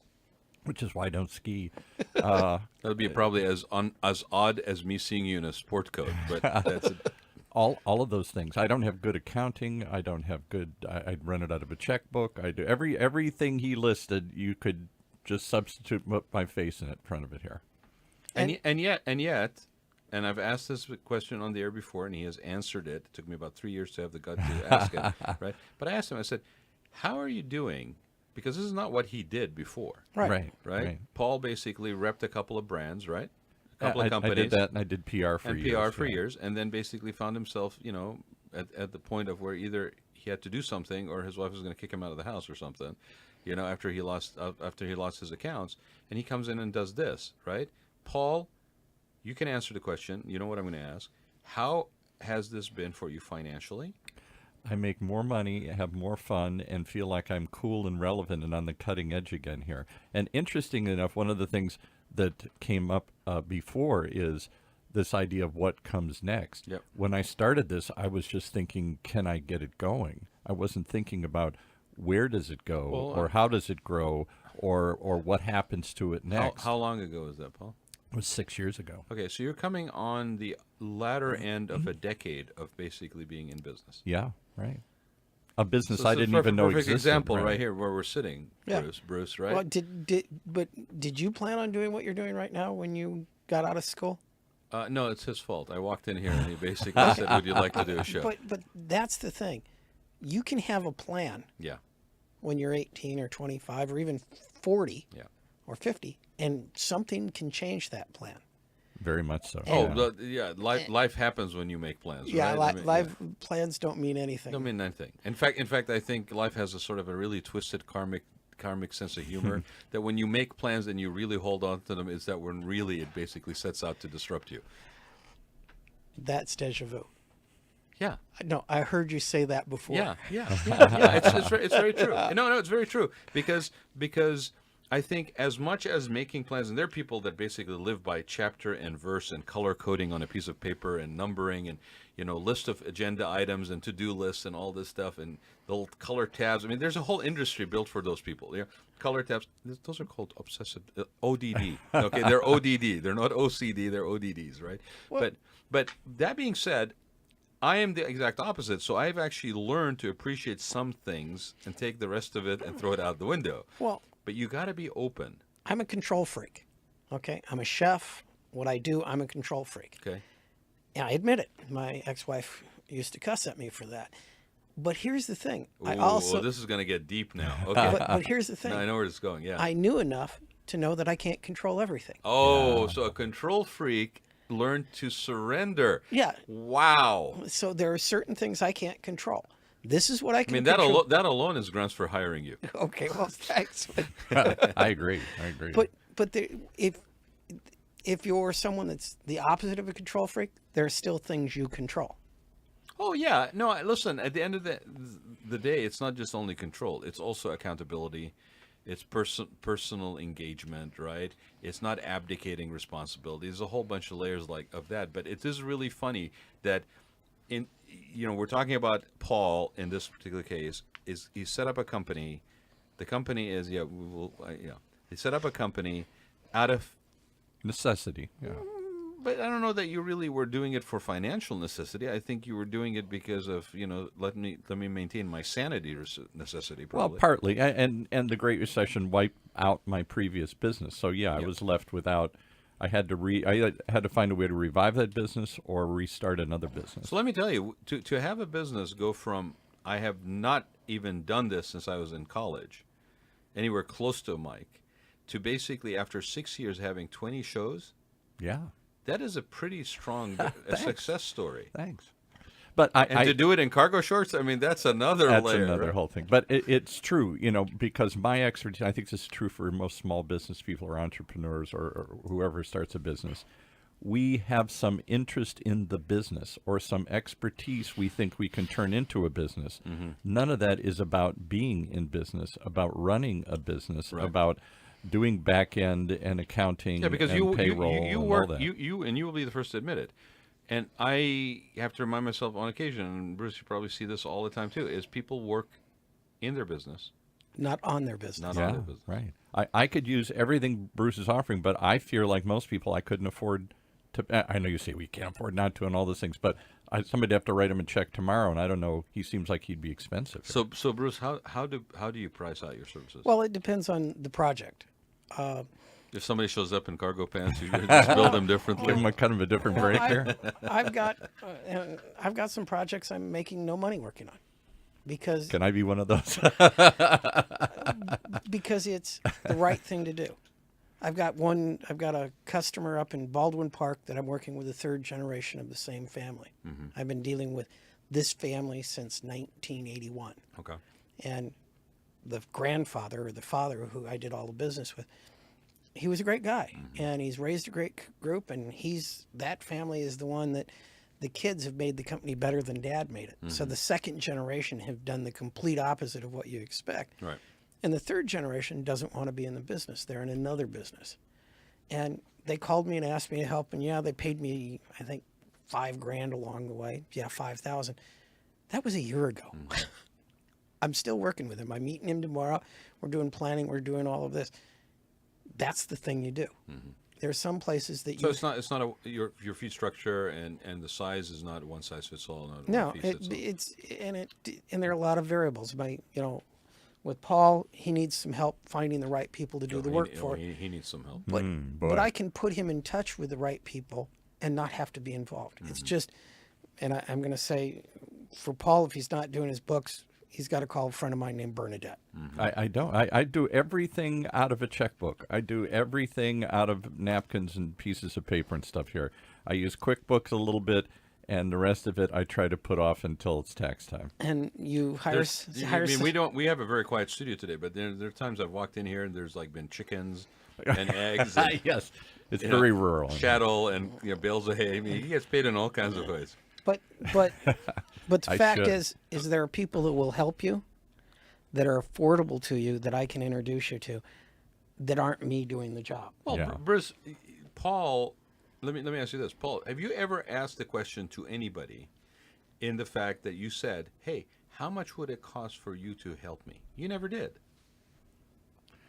which is why I don't ski. That would be probably as odd as me seeing you in a sport coat, but that's it. All of those things. I don't have good accounting. I don't have good. I'd run it out of a checkbook. I do everything he listed. You could just substitute my face in front of it here. And yet, and I've asked this question on the air before, and he has answered it. It took me about 3 years to have the gut to ask it, right? But I asked him. I said, "How are you doing?" Because this is not what he did before. Right. Paul basically repped a couple of brands, right? A couple of companies. I did that, and I did PR for years. And then basically found himself, at the point of where either he had to do something or his wife was going to kick him out of the house or something, after he lost his accounts. And he comes in and does this, right? Paul, you can answer the question. You know what I'm going to ask. How has this been for you financially? I make more money, have more fun, and feel like I'm cool and relevant and on the cutting edge again here. And interesting enough, one of the things that came up before is this idea of what comes next. Yep. When I started this, I was just thinking, can I get it going? I wasn't thinking about where does it go or how does it grow or what happens to it next. How long ago was that, Paul? It was 6 years ago. Okay, so you're coming on the latter end of a decade of basically being in business. Yeah, right. A business So I it's a didn't even know perfect existed. example right here where we're sitting, Yeah. Bruce, right? Well, did you plan on doing what you're doing right now when you got out of school? No, it's his fault. I walked in here and he basically said, "Would you like to do a show?" But that's the thing. You can have a plan Yeah, when you're 18 or 25 or even 40 yeah. or 50, and something can change that plan. Very much so. Life happens when you make plans. Yeah, right? life plans don't mean anything. Don't mean anything. In fact, I think life has a sort of a really twisted karmic sense of humor that when you make plans and you really hold on to them, is that when really it basically sets out to disrupt you. That's deja vu. Yeah. No, I heard you say that before. Yeah. It's very true. No, it's very true because I think as much as making plans, and there are people that basically live by chapter and verse and color coding on a piece of paper and numbering and list of agenda items and to-do lists and all this stuff and the little color tabs. I mean, there's a whole industry built for those people. Color tabs. Those are called obsessive ODD. Okay, they're ODD. They're not OCD. They're ODDs, right? Well, but that being said, I am the exact opposite. So I've actually learned to appreciate some things and take the rest of it and throw it out the window. Well, but you got to be open. I'm a control freak. Okay, I'm a chef. What I do, I'm a control freak. Okay. Yeah, I admit it. My ex-wife used to cuss at me for that. But here's the thing. This is going to get deep now. Okay. But here's the thing. No, I know where it's going. Yeah. I knew enough to know that I can't control everything. Oh, so a control freak learned to surrender. Yeah. Wow. So there are certain things I can't control. This is what I can I mean, control. that alone is grounds for hiring you. Okay, well, thanks. I agree. But if you're someone that's the opposite of a control freak, there are still things you control. Oh yeah, no. Listen, at the end of the day, it's not just only control; it's also accountability. It's personal engagement, right? It's not abdicating responsibility. There's a whole bunch of layers of that. But it is really funny that we're talking about Paul in this particular case. Is he set up a company? The company is he set up a company out of necessity. Yeah. But I don't know that you really were doing it for financial necessity. I think you were doing it because of, let me maintain my sanity necessity. Probably. Well, partly, and the Great Recession wiped out my previous business. So yeah, I was left without. I had to find a way to revive that business or restart another business. So let me tell you, to have a business go from I have not even done this since I was in college, anywhere close to a mic, to basically after 6 years having 20 shows. Yeah. That is a pretty strong success story. Thanks. But to do it in cargo shorts, I mean, that's another layer. That's another whole thing. But it's true, because my expertise, I think this is true for most small business people or entrepreneurs or whoever starts a business. We have some interest in the business or some expertise we think we can turn into a business. Mm-hmm. None of that is about being in business, about running a business, about doing back end and accounting and payroll you and work, all that. You will be the first to admit it. And I have to remind myself on occasion, and Bruce, you probably see this all the time too, is people work in their business. Not on their business. Not on their business. Right. I could use everything Bruce is offering, but I fear like most people I couldn't afford to. I know you say we can't afford not to and all those things, but somebody'd have to write him a check tomorrow, and I don't know. He seems like he'd be expensive. So Bruce, how do you price out your services? Well, it depends on the project. If somebody shows up in cargo pants, you just build them differently. Give them kind of a different break there. I've got some projects I'm making no money working on, because can I be one of those? Because it's the right thing to do. I've got a customer up in Baldwin Park that I'm working with the third generation of the same family. Mm-hmm. I've been dealing with this family since 1981. Okay. And the grandfather or the father who I did all the business with, he was a great guy, mm-hmm. and he's raised a great group, and that family is the one that the kids have made the company better than Dad made it. Mm-hmm. So the second generation have done the complete opposite of what you expect. Right. And the third generation doesn't want to be in the business. They're in another business. And they called me and asked me to help, and they paid me, I think, $5,000 along the way. Yeah, $5,000. That was a year ago. Mm-hmm. I'm still working with him. I'm meeting him tomorrow. We're doing planning. We're doing all of this. That's the thing you do. Mm-hmm. There are some places that you. So it's not your fee structure and the size is not one size fits all. No, and there are a lot of variables. With Paul, he needs some help finding the right people to do the work for. He needs some help. But I can put him in touch with the right people and not have to be involved. Mm-hmm. It's just, and I'm going to say, for Paul, if he's not doing his books, he's got to call a friend of mine named Bernadette. Mm-hmm. I don't. I do everything out of a checkbook. I do everything out of napkins and pieces of paper and stuff here. I use QuickBooks a little bit, and the rest of it I try to put off until it's tax time. And you hire. We have a very quiet studio today, but there are times I've walked in here and there's been chickens and eggs. And, yes, it's very rural. Chattel and bales of hay. I mean, he gets paid in all kinds of ways. But the fact is there are people that will help you, that are affordable to you, that I can introduce you to, that aren't me doing the job. Well, Bruce, Paul, let me ask you this, Paul. Have you ever asked the question to anybody, in the fact that you said, "Hey, how much would it cost for you to help me?" You never did.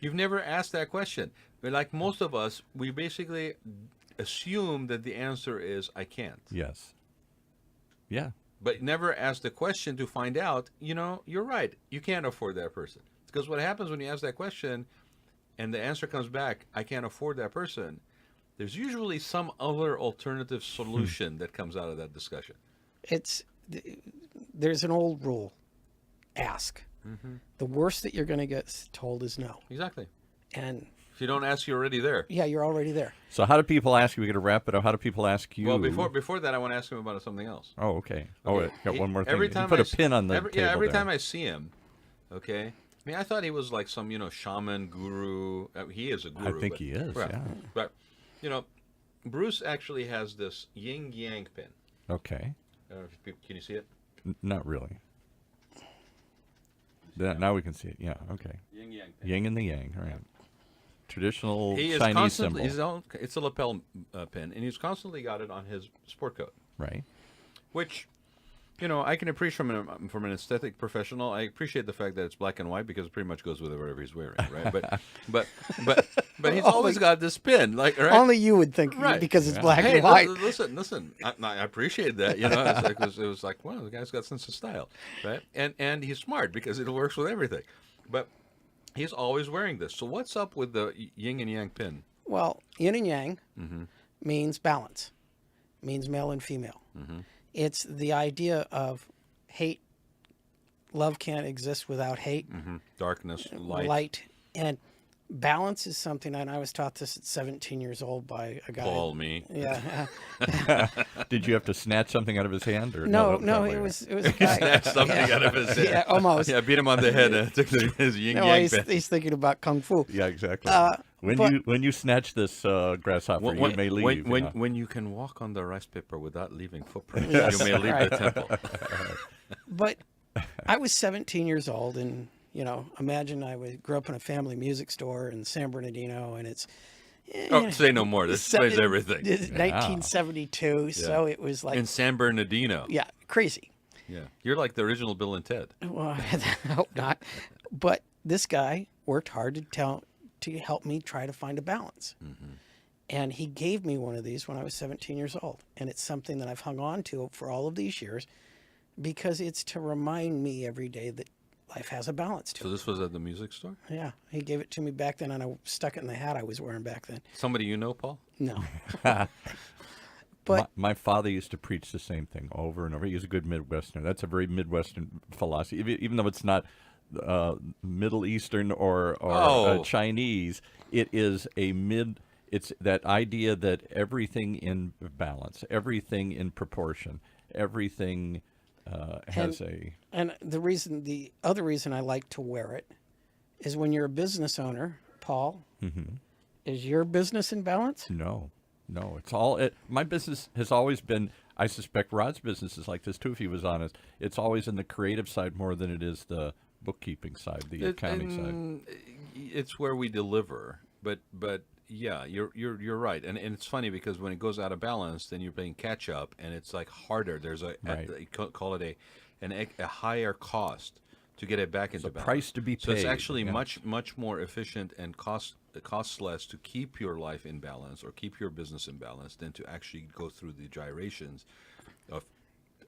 You've never asked that question. But like most of us, we basically assume that the answer is, "I can't." Yes. Yeah. But never ask the question to find out, you're right. You can't afford that person. Because what happens when you ask that question and the answer comes back, I can't afford that person, there's usually some other alternative solution that comes out of that discussion. There's an old rule. Ask. Mm-hmm. The worst that you're going to get told is no. Exactly. And if you don't ask, you're already there. Yeah, you're already there. So how do people ask you? We're going to wrap it up. How do people ask you? Well, before that, I want to ask him about something else. Oh, okay. I got one more thing. Every time you put a pin on the table every there. time I see him, okay? I mean, I thought he was like some, shaman, guru. He is a guru. I think he is, right. yeah. But, Bruce actually has this yin yang pin. Okay. Can you see it? Not really. Now we can see it. Yeah. Okay. Yin yang pin. Yin and the yang. All right. Traditional He is Chinese symbol. constantly. It's a lapel pin, and he's constantly got it on his sport coat. Right. Which, I can appreciate from an aesthetic professional. I appreciate the fact that it's black and white because it pretty much goes with whatever he's wearing, right? But he's always got this pin, like right? Only you would think Right. because it's black Hey, and white. listen. I appreciate that. It was like, wow, the guy's got a sense of style, right? And he's smart because it works with everything. But he's always wearing this. So what's up with the yin and yang pin? Well, yin and yang means balance, means male and female. It's the idea of hate. Love can't exist without hate. Darkness, light. Light. And balance is something, and I was taught this at 17 years old by a guy. Paul, me. Yeah. Did you have to snatch something out of his hand, or No, that it way? was a guy. Snatched something out of his head. Yeah, almost. Yeah, beat him on the head and took his yin No, yang pin. he's thinking about kung fu. Yeah, exactly. but- when you snatch this grasshopper, you may leave. When you can walk on the rice paper without leaving footprints, Yes, you may leave right. the temple. But I was 17 years old, and imagine grew up in a family music store in San Bernardino, and it's Oh, say no more. This explains everything. It's 1972, so it was like In San Bernardino. yeah, crazy. Yeah. You're like the original Bill and Ted. Well, I hope not. But this guy worked hard to help me try to find a balance. And he gave me one of these when I was 17 years old. And it's something that I've hung on to for all of these years because it's to remind me every day that life has a balance to So it. this was at the music store? Yeah, he gave it to me back then, and I stuck it in the hat I was wearing back then. Somebody you know, Paul? No. But my father used to preach the same thing over and over. He was a good Midwesterner. That's a very Midwestern philosophy, even though it's not Middle Eastern or Chinese. It is It's that idea that everything in balance, everything in proportion, everything has And the other reason I like to wear it is when you're a business owner, Paul, is your business in balance? No, it's all my business has always been. I suspect Rod's business is like this too. If he was honest, it's always in the creative side more than it is the bookkeeping side, the accounting side. It's where we deliver, but yeah, you're right, and it's funny because when it goes out of balance, then you're playing catch up, and it's like harder. There's call it a higher cost to get it back into balance. Price to be paid. So it's actually much more efficient and costs less to keep your life in balance or keep your business in balance than to actually go through the gyrations of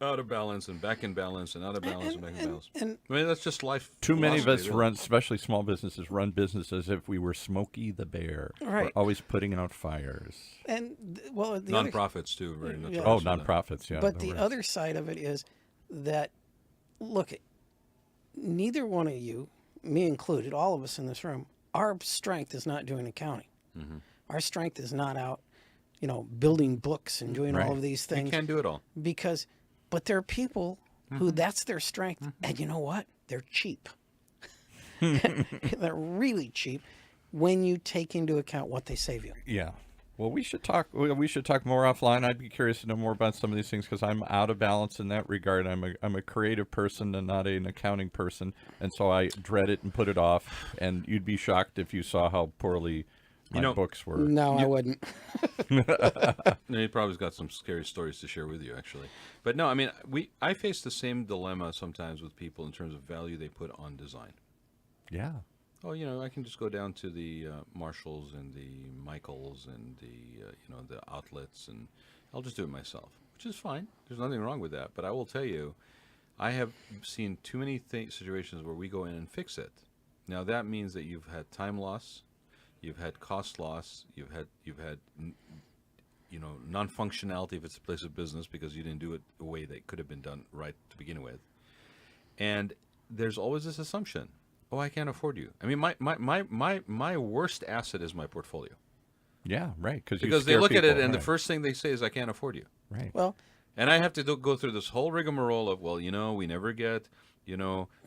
out of balance and back in balance and out of balance and back in balance. And I mean, that's just life. Too many of us philosophy, really. run, especially small businesses, run business as if we were Smokey the Bear. Right. We're always putting out fires. the other, Nonprofits too, very Yeah. Oh, notorious for that. nonprofits, yeah. but no the worries. other side of it is that look, neither one of you, me included, all of us in this room, our strength is not doing accounting. Our strength is not out, building books and doing all of these You things. can't do it all. But there are people who that's their strength, and you know what? They're cheap. They're really cheap when you take into account what they save you. Yeah. Well, we should talk. We should talk more offline. I'd be curious to know more about some of these things because I'm out of balance in that regard. I'm a creative person and not an accounting person, and so I dread it and put it off. And you'd be shocked if you saw how poorly my books were. No, I wouldn't. No, he probably's got some scary stories to share with you, actually. But no, I mean, I face the same dilemma sometimes with people in terms of value they put on design. Yeah. Oh, I can just go down to the Marshalls and the Michaels and the outlets, and I'll just do it myself, which is fine. There's nothing wrong with that. But I will tell you, I have seen too many situations where we go in and fix it. Now that means that you've had time loss, you've had cost loss, you've had non-functionality if it's a place of business because you didn't do it a way that could have been done right to begin with. And there's always this assumption, oh, I can't afford you. I mean, my worst asset is my portfolio. Yeah, right. Because they look at it and the first thing they say is, I can't afford you. Right. Well, And I have to go through this whole rigmarole of, well, we never get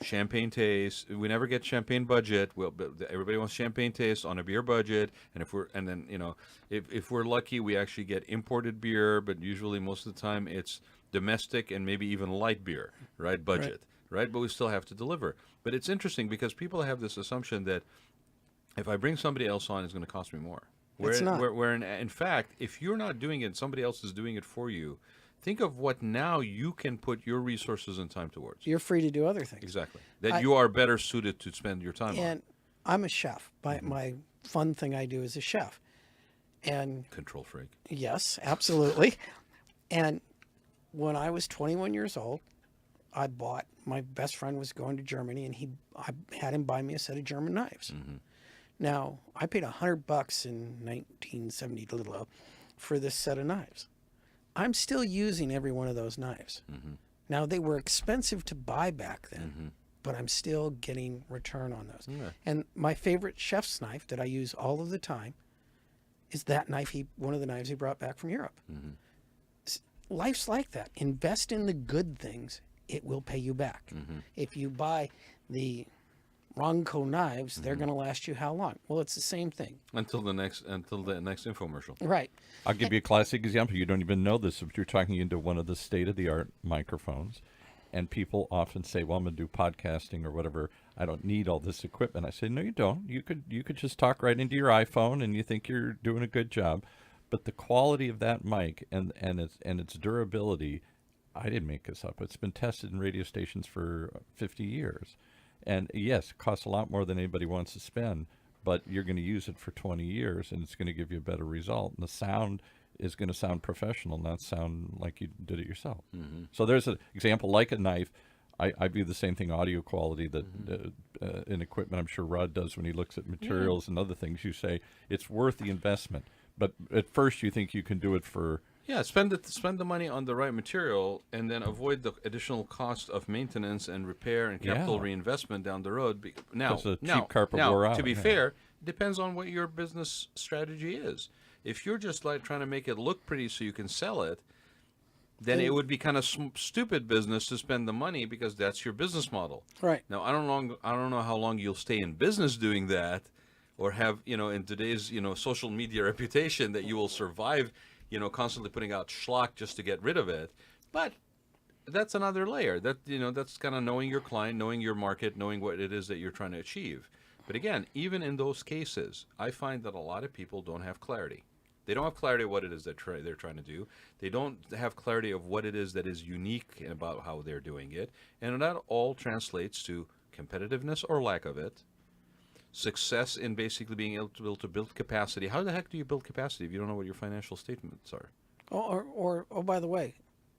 champagne taste. We never get champagne budget. Well, but everybody wants champagne taste on a beer budget, and if we're lucky, we actually get imported beer. But usually, most of the time, it's domestic and maybe even light beer, right? Budget, right? But we still have to deliver. But it's interesting because people have this assumption that if I bring somebody else on, it's going to cost me more. It's not. Where in fact, if you're not doing it, somebody else is doing it for you. Think of what now you can put your resources and time towards. You're free to do other things. Exactly. You are better suited to spend your time on. And I'm a chef. My fun thing I do is a chef. And Control freak. yes, absolutely. And when I was 21 years old, my best friend was going to Germany, and I had him buy me a set of German knives. Now, I paid $100 in 1970 for this set of knives. I'm still using every one of those knives. Now, they were expensive to buy back then, but I'm still getting return on those. Yeah. And my favorite chef's knife that I use all of the time is that knife, one of the knives he brought back from Europe. Life's like that. Invest in the good things. It will pay you back. If you buy the Ronco knives, they're going to last you how long? Well, it's the same thing. Until the next infomercial. Right. I'll give you a classic example. You don't even know this, but you're talking into one of the state-of-the-art microphones, and people often say, well, I'm going to do podcasting or whatever. I don't need all this equipment. I say, no, you don't. You could just talk right into your iPhone, and you think you're doing a good job. But the quality of that mic and its durability, I didn't make this up. It's been tested in radio stations for 50 years. And yes, it costs a lot more than anybody wants to spend, but you're going to use it for 20 years, and it's going to give you a better result. And the sound is going to sound professional, not sound like you did it yourself. So there's an example like a knife. I view the same thing, audio quality, that in equipment. I'm sure Rod does when he looks at materials and other things. You say it's worth the investment. But at first you think you can do it for... Yeah, spend the money on the right material, and then avoid the additional cost of maintenance and repair and capital reinvestment down the road. Now, cheap carpet wore out. To be fair, it depends on what your business strategy is. If you're just like trying to make it look pretty so you can sell it, then it would be kind of stupid business to spend the money, because that's your business model. Right. Now, I don't know how long you'll stay in business doing that, or have in today's social media reputation that you will survive. Constantly putting out schlock just to get rid of it. But that's another layer. That's kind of knowing your client, knowing your market, knowing what it is that you're trying to achieve. But again, even in those cases, I find that a lot of people don't have clarity. They don't have clarity of what it is that they're trying to do. They don't have clarity of what it is that is unique about how they're doing it. And that all translates to competitiveness or lack of it, success in basically being able to build capacity. How the heck do you build capacity if you don't know what your financial statements are? Or by the way,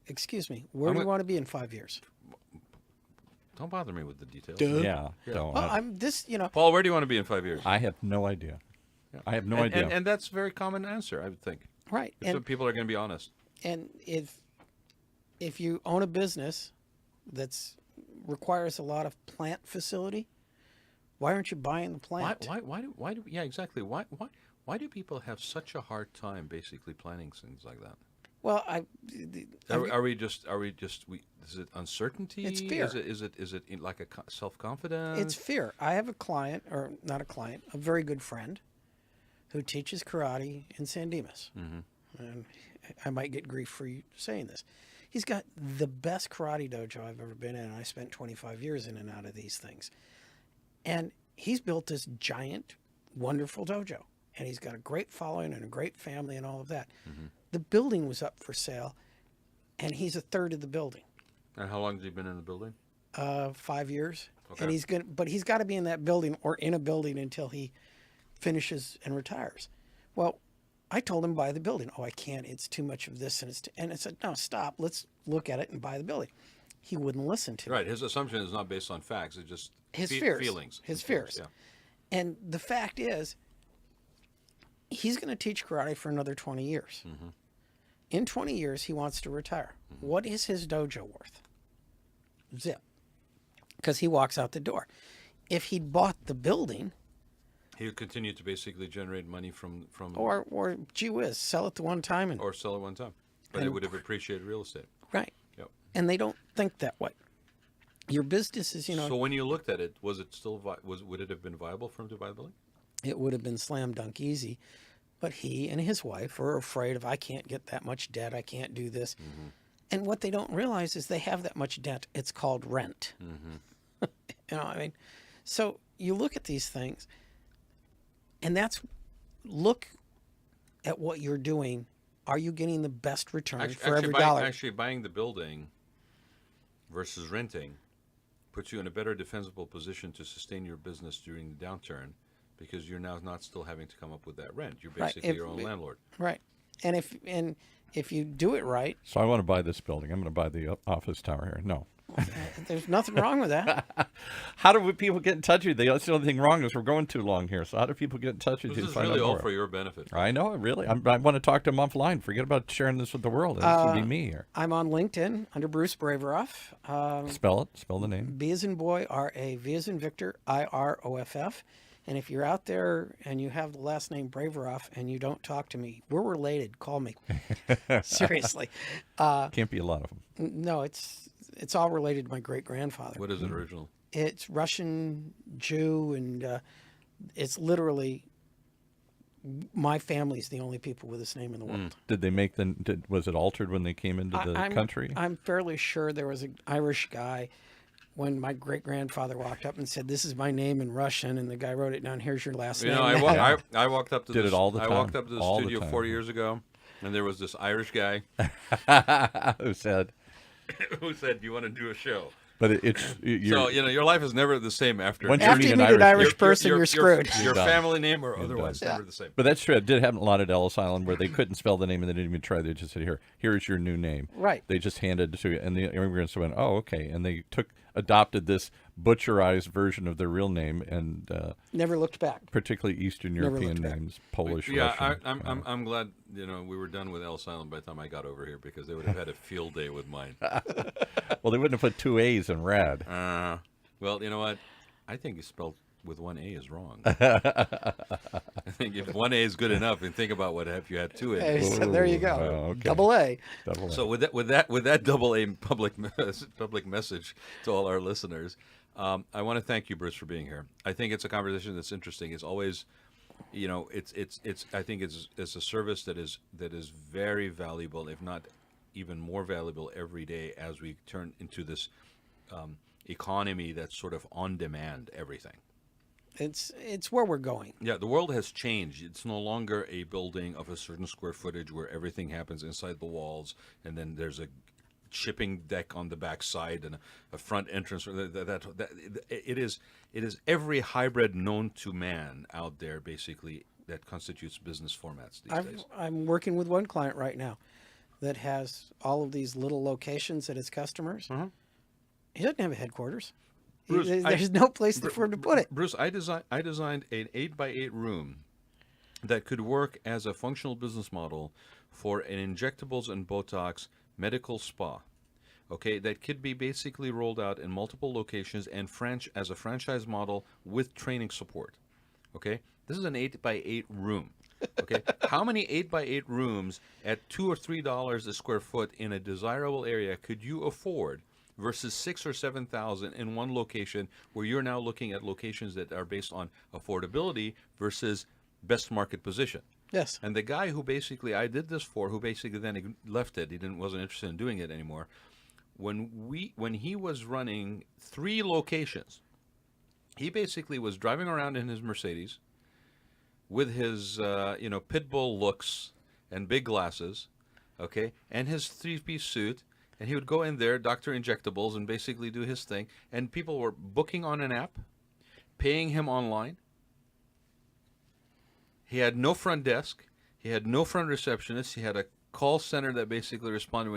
excuse me, where do you want to be in 5 years? Don't bother me with the details. Yeah. Don't. Well, Paul, where do you want to be in 5 years? I have no idea. I have no idea. And that's a very common answer, I would think. right. So people are going to be honest. And if you own a business that's requires a lot of plant facility, why aren't you buying the plant? Why do exactly. Why do people have such a hard time basically planning things like that? Well, Are we just is it uncertainty? It's fear. Is it like a self-confidence? it's fear. I have a client, or not a client, a very good friend who teaches karate in San Dimas. And I might get grief for you saying this. He's got the best karate dojo I've ever been in, and I spent 25 years in and out of these things. And he's built this giant, wonderful dojo. And he's got a great following and a great family and all of that. The building was up for sale, and he's a third of the building. And how long has he been in the building? 5 years. Okay. And he's got to be in that building or in a building until he finishes and retires. Well, I told him buy the building. Oh, I can't. It's too much of this, and I said, no, stop. Let's look at it and buy the building. He wouldn't listen to me. Right. His assumption is not based on facts. It's just His fears. feelings. His fears. Yeah. And the fact is, he's going to teach karate for another 20 years. In 20 years, he wants to retire. What is his dojo worth? Zip. Because he walks out the door. If he'd bought the building, He would continue to basically generate money from or gee whiz, sell it to one time. or sell it one time. But it would have appreciated real estate. Right. Yep. And they don't think that way. Your business is, So when you looked at it, was it still would it have been viable for him to buy the building? it would have been slam dunk easy. But he and his wife were afraid of, I can't get that much debt. I can't do this. Mm-hmm. And what they don't realize is they have that much debt. It's called rent. Mm-hmm. I mean, so you look at these things, and look at what you're doing. Are you getting the best return for every dollar? Actually, buying the building versus renting puts you in a better defensible position to sustain your business during the downturn, because you're now not still having to come up with that rent. You're basically your own landlord. Right. And if you do it right, So I want to buy this building. I'm going to buy the office tower here. No. there's nothing wrong with that. How do people get in touch with you? That's the only thing wrong is we're going too long here. So how do people get in touch with you? This is to find really out all more? for your benefit. I know, really. I want to talk to him offline. Forget about sharing this with the world. This would be me here. I'm on LinkedIn under Bruce Braveroff. Spell it. Spell the name. B as in boy, R-A, V as in Victor, I-R-O-F-F. And if you're out there and you have the last name Braveroff and you don't talk to me, we're related. Call me. Seriously. Can't be a lot of them. No, it's all related to my great-grandfather. What is it original? It's Russian, Jew, and it's literally my family's the only people with this name in the world. Did they make was it altered when they came into the country? I'm fairly sure there was an Irish guy when my great-grandfather walked up and said, "This is my name in Russian," and the guy wrote it down, "Here's your last name." I walked up to Did this, it all the I time. walked up to the All the studio time. 4 years ago, and there was this Irish guy Who said? who said, "Do you want to do a show?" But So your life is never the same after. Once After you an meet an Irish- Irish person, you're screwed. Your done. family name or You're otherwise done. never the same. But that's true. It did happen a lot at Ellis Island where they couldn't spell the name and they didn't even try. They just said, here's your new name. Right. They just handed it to you. And the immigrants went, oh, okay. And they adopted this butcherized version of their real name and Never looked back. particularly Eastern Never European looked back. names, Polish, Yeah, Russian. I'm glad we were done with Ellis Island by the time I got over here, because they would have had a field day with mine. Well, they wouldn't have put two A's in Raad. Well, you know what? I think it's spelled with one A is wrong. I think if one A is good enough, and think about what if you had two Hey, A's. so there you go. Oh, okay. Double A. Double A. So with that double A public message to all our listeners, I want to thank you, Bruce, for being here. I think it's a conversation that's interesting. It's always, it's I think it's a service that is very valuable, if not even more valuable every day as we turn into this economy that's sort of on demand everything. It's where we're going. Yeah, the world has changed. It's no longer a building of a certain square footage where everything happens inside the walls, and then there's a shipping deck on the back side and a front entrance. It is every hybrid known to man out there, basically, that constitutes business formats these days. I'm working with one client right now that has all of these little locations at his customers. He doesn't have a headquarters. Bruce, There's no place for him to put it. Bruce, I designed an 8x8 room that could work as a functional business model for an injectables and Botox medical spa. Okay, that could be basically rolled out in multiple locations and as a franchise model with training support. Okay, this is an 8x8 room. Okay, how many 8x8 rooms at $2 or $3 a square foot in a desirable area could you afford versus 6,000 or 7,000 in one location, where you're now looking at locations that are based on affordability versus best market position? Yes. And the guy who basically I did this for, who basically then left it, wasn't interested in doing it anymore. When he was running 3 locations, he basically was driving around in his Mercedes with his pit bull looks and big glasses, okay, and his 3-piece suit. And he would go in there, Dr. Injectables, and basically do his thing. And people were booking on an app, paying him online. He had no front desk. He had no front receptionist. He had a call center that basically responded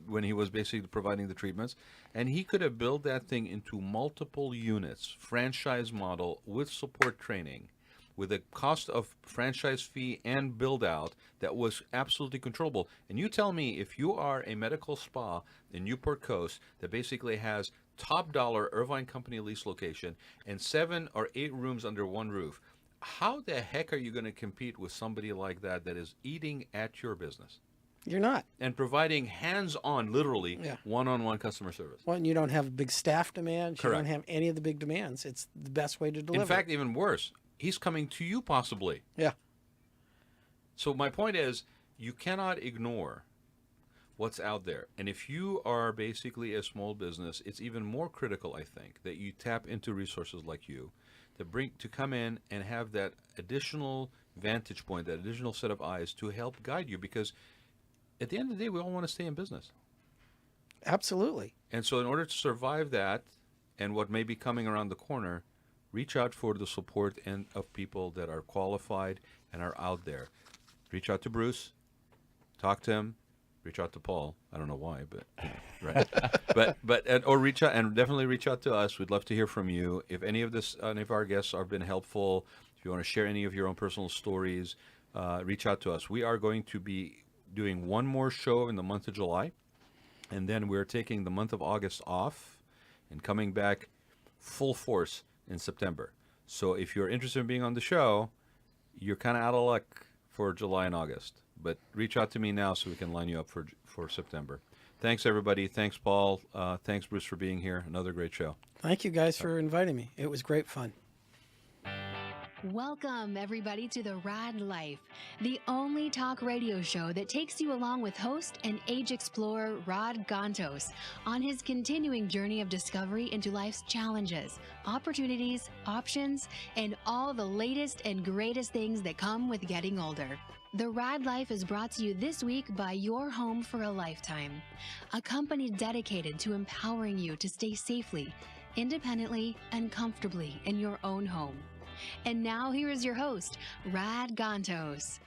when he was basically providing the treatments. And he could have built that thing into multiple units, franchise model with support training, with a cost of franchise fee and build out that was absolutely controllable. And you tell me, if you are a medical spa in Newport Coast that basically has top dollar Irvine Company lease location and 7 or 8 rooms under one roof, how the heck are you going to compete with somebody like that is eating at your business? You're not. And providing hands-on, literally, Yeah. one-on-one customer service. Well, and you don't have big staff demands. You Correct. don't have any of the big demands. It's the best way to deliver. In fact, even worse, he's coming to you possibly. Yeah. So my point is, you cannot ignore what's out there. And if you are basically a small business, it's even more critical, I think, that you tap into resources like you to come in and have that additional vantage point, that additional set of eyes to help guide you, because at the end of the day, we all want to stay in business. Absolutely. And so in order to survive that and what may be coming around the corner, reach out for the support and of people that are qualified and are out there. Reach out to Bruce, talk to him, reach out to Paul. I don't know why, but right. Or reach out, and definitely reach out to us. We'd love to hear from you. If any of our guests have been helpful, if you want to share any of your own personal stories, reach out to us. We are going to be doing one more show in the month of July, and then we're taking the month of August off and coming back full force in September. So if you're interested in being on the show, you're kind of out of luck for July and August. But reach out to me now so we can line you up for September. Thanks, everybody. Thanks, Paul. Thanks, Bruce, for being here. Another great show. Thank you guys for inviting me. It was great fun. Welcome, everybody, to the Raad Life, the only talk radio show that takes you along with host and age explorer Rod Gantos on his continuing journey of discovery into life's challenges, opportunities, options, and all the latest and greatest things that come with getting older. The Raad Life is brought to you this week by Your Home for a Lifetime, a company dedicated to empowering you to stay safely, independently, and comfortably in your own home. And now here is your host, Rod Gantos.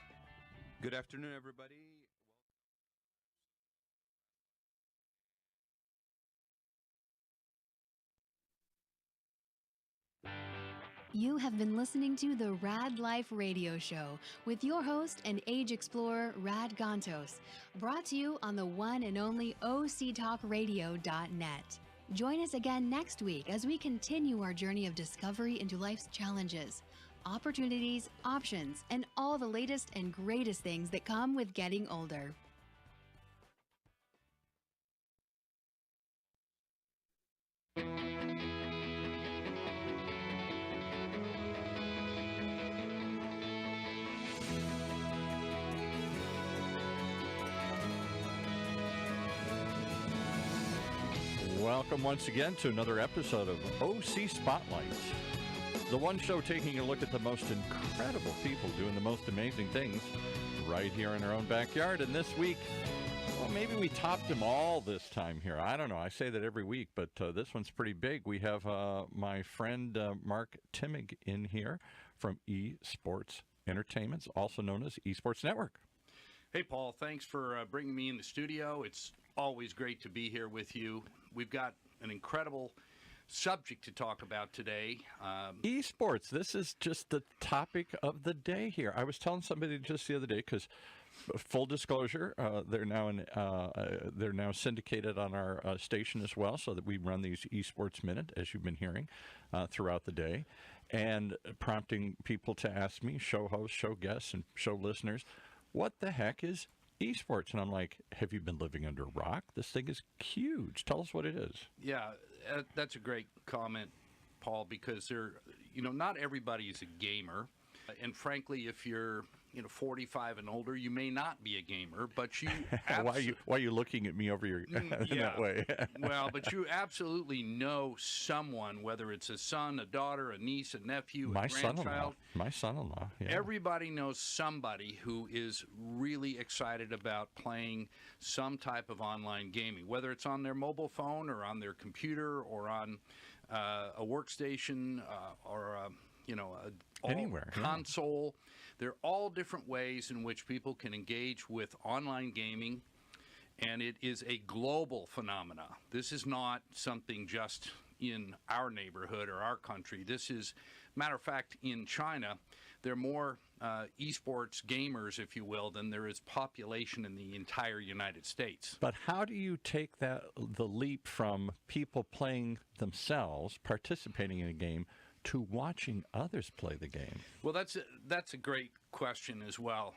Good afternoon, everybody. You have been listening to the Raad Life Radio Show with your host and age explorer, Rod Gantos, brought to you on the one and only octalkradio.net. Join us again next week as we continue our journey of discovery into life's challenges, opportunities, options, and all the latest and greatest things that come with getting older. Welcome once again to another episode of OC Spotlights, the one show taking a look at the most incredible people doing the most amazing things right here in our own backyard. And this week, well, maybe we topped them all this time here. I don't know. I say that every week, but this one's pretty big. We have my friend Mark Timmig in here from eSports Entertainment, also known as eSports Network. Hey, Paul, thanks for bringing me in the studio. It's always great to be here with you. We've got an incredible subject to talk about today. Esports, this is just the topic of the day here. I was telling somebody just the other day, because full disclosure, they're now syndicated on our station as well, so that we run these Esports Minute, as you've been hearing, throughout the day, and prompting people to ask me, show hosts, show guests, and show listeners, what the heck is esports? And I'm like, have you been living under a rock? This thing is huge. Tell us what it is. Yeah, that's a great comment, Paul, because not everybody is a gamer. And frankly, if you're 45 and older, you may not be a gamer, but you why are you looking at me over your in that way? Well, but you absolutely know someone, whether it's a son, a daughter, a niece, a nephew, a grandchild. My son-in-law. Yeah. Everybody knows somebody who is really excited about playing some type of online gaming, whether it's on their mobile phone or on their computer or on a workstation or anywhere console. Yeah. There are all different ways in which people can engage with online gaming, and it is a global phenomena. This is not something just in our neighborhood or our country. This is, matter of fact, in China, there are more esports gamers, if you will, than there is population in the entire United States. But how do you take the leap from people playing themselves, participating in a game, to watching others play the game? Well, that's a great question as well.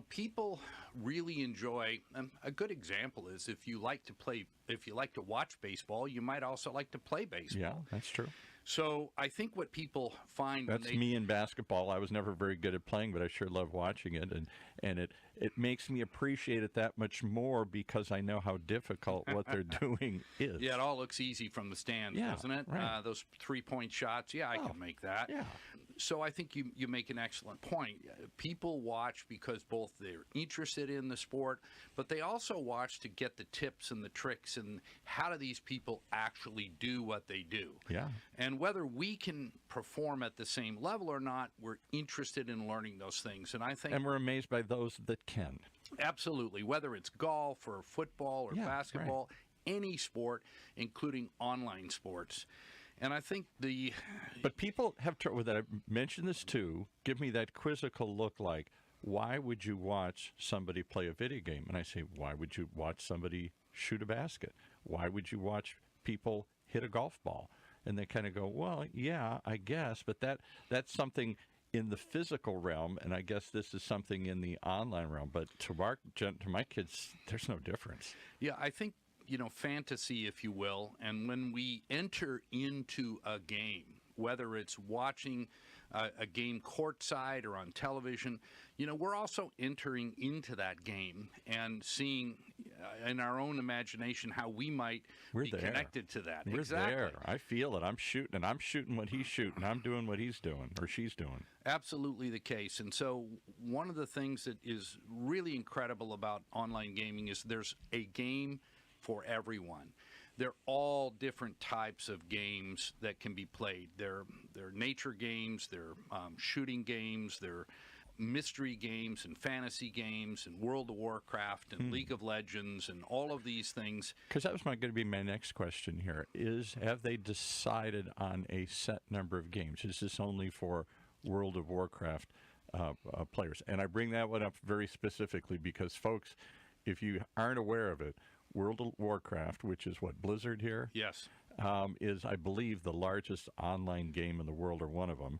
People really enjoy. A good example is if you like to watch baseball, you might also like to play baseball. Yeah, that's true. So I think what people find That's me in basketball. I was never very good at playing, but I sure love watching it, and it makes me appreciate it that much more because I know how difficult what they're doing is. Yeah, it all looks easy from the stands, doesn't it? Right. Those 3-point shots, I can make that. Yeah. So I think you make an excellent point. People watch because both they're interested in the sport, but they also watch to get the tips and the tricks and how do these people actually do what they do. Yeah. And whether we can perform at the same level or not, we're interested in learning those things. And I think And we're amazed by those that can. absolutely, whether it's golf or football or basketball, any sport, including online sports. And I think But people have trouble with that. I mentioned this too. Give me that quizzical look like, why would you watch somebody play a video game? And I say, why would you watch somebody shoot a basket? Why would you watch people hit a golf ball? And they kind of go, well, yeah, I guess. But that's something in the physical realm, and I guess this is something in the online realm. But to my kids, there's no difference. Yeah, I think, fantasy, if you will, and when we enter into a game, whether it's watching a game courtside or on television, we're also entering into that game and seeing in our own imagination how we might be connected to that. We're exactly. there. I feel it. I'm shooting what he's shooting. I'm doing what he's doing or she's doing. Absolutely the case. And so one of the things that is really incredible about online gaming is there's a game for everyone. They're all different types of games that can be played. They're nature games, they're shooting games, they're mystery games and fantasy games and World of Warcraft and League of Legends and all of these things. Because that was going to be my next question here, have they decided on a set number of games? Is this only for World of Warcraft players? And I bring that one up very specifically because, folks, if you aren't aware of it, World of Warcraft, which is what, Blizzard here? Yes. Is, I believe, the largest online game in the world, or one of them.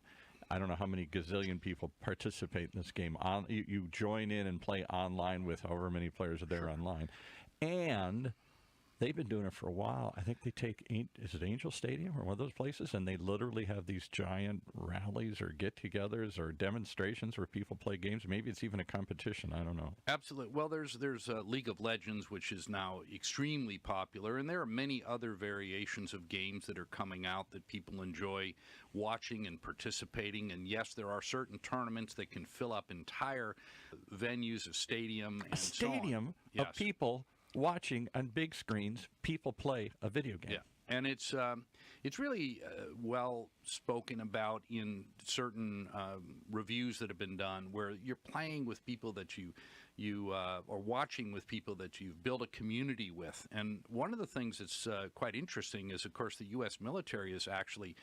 I don't know how many gazillion people participate in this game. You join in and play online with however many players are there online. And they've been doing it for a while. I think they take, is it Angel Stadium or one of those places? And they literally have these giant rallies or get-togethers or demonstrations where people play games. Maybe it's even a competition. I don't know. Absolutely. Well, there's League of Legends, which is now extremely popular, and there are many other variations of games that are coming out that people enjoy watching and participating. And yes, there are certain tournaments that can fill up entire venues, a stadium, and so on. A stadium of people watching on big screens people play a video game. Yeah, and it's really well spoken about in certain reviews that have been done, where you're playing with people that you or watching with people that you've built a community with. And one of the things that's quite interesting is, of course, the U.S. military is actually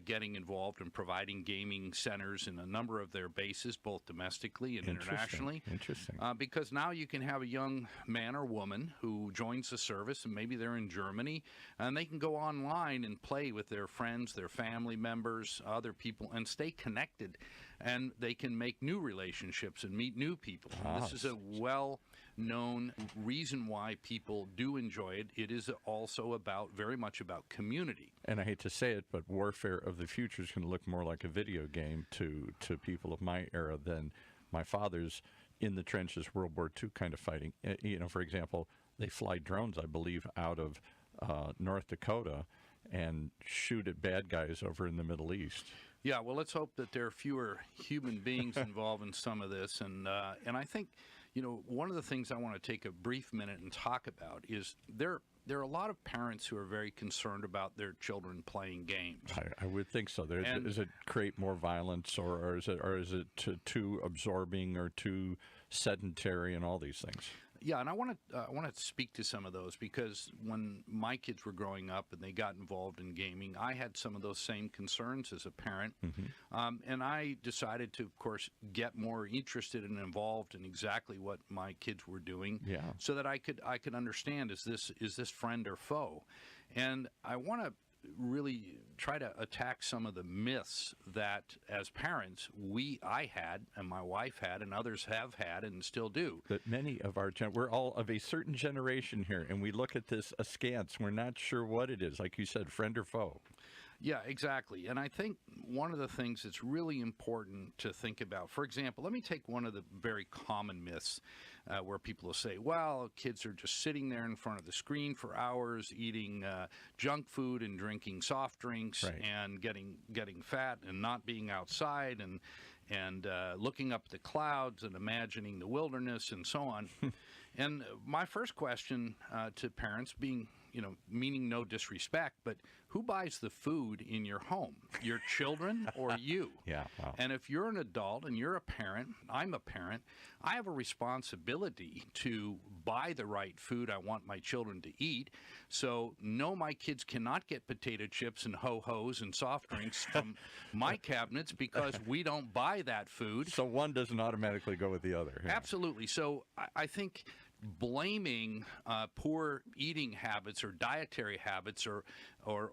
getting involved in providing gaming centers in a number of their bases, both domestically and internationally. Interesting. Because now you can have a young man or woman who joins the service, and maybe they're in Germany, and they can go online and play with their friends, their family members, other people, and stay connected. And they can make new relationships and meet new people. This is a well-known reason why people do enjoy it. It is also very much about community. And I hate to say it, but Warfare of the Future is going to look more like a video game to people of my era than my father's in the trenches World War II kind of fighting. For example, they fly drones, I believe, out of North Dakota and shoot at bad guys over in the Middle East. Yeah, well, let's hope that there are fewer human beings involved in some of this. And I think, one of the things I want to take a brief minute and talk about is there are a lot of parents who are very concerned about their children playing games. I would think so. Does it create more violence, or is it too absorbing or too sedentary and all these things? Yeah, and I want to speak to some of those, because when my kids were growing up and they got involved in gaming, I had some of those same concerns as a parent, and I decided to, of course, get more interested and involved in exactly what my kids were doing, so that I could understand, is this friend or foe? And I want to really try to attack some of the myths that, as parents, I had, and my wife had, and others have had, and still do. That many of we're all of a certain generation here, and we look at this askance. We're not sure what it is, like you said, friend or foe. Yeah, exactly. And I think one of the things that's really important to think about, for example, let me take one of the very common myths where people will say, well, kids are just sitting there in front of the screen for hours, eating junk food and drinking soft drinks, right, and getting fat and not being outside and looking up at the clouds and imagining the wilderness and so on. And my first question to parents, meaning no disrespect, but who buys the food in your home? Your children or you? Yeah. Wow. And if you're an adult and you're a parent, I'm a parent, I have a responsibility to buy the right food I want my children to eat. So, no, my kids cannot get potato chips and ho-hos and soft drinks from my cabinets because we don't buy that food. So one doesn't automatically go with the other. Yeah. Absolutely. So I think blaming poor eating habits or dietary habits or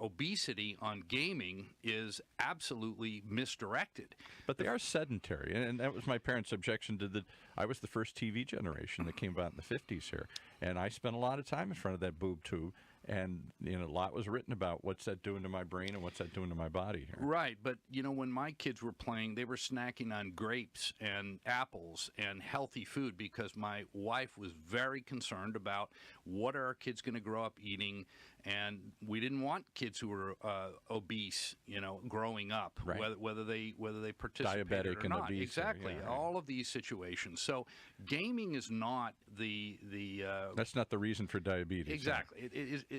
obesity on gaming is absolutely misdirected. But they are sedentary, and that was my parents' objection to I was the first TV generation that came about in the 50s here, and I spent a lot of time in front of that boob tube, and a lot was written about what's that doing to my brain and what's that doing to my body here. Right, but when my kids were playing, they were snacking on grapes and apples and healthy food because my wife was very concerned about what are our kids going to grow up eating, and we didn't want kids who were obese, growing up, right, whether they participated diabetic or and not. obese. Exactly, Yeah, all of these situations. So gaming is not the that's not the reason for diabetes. Exactly.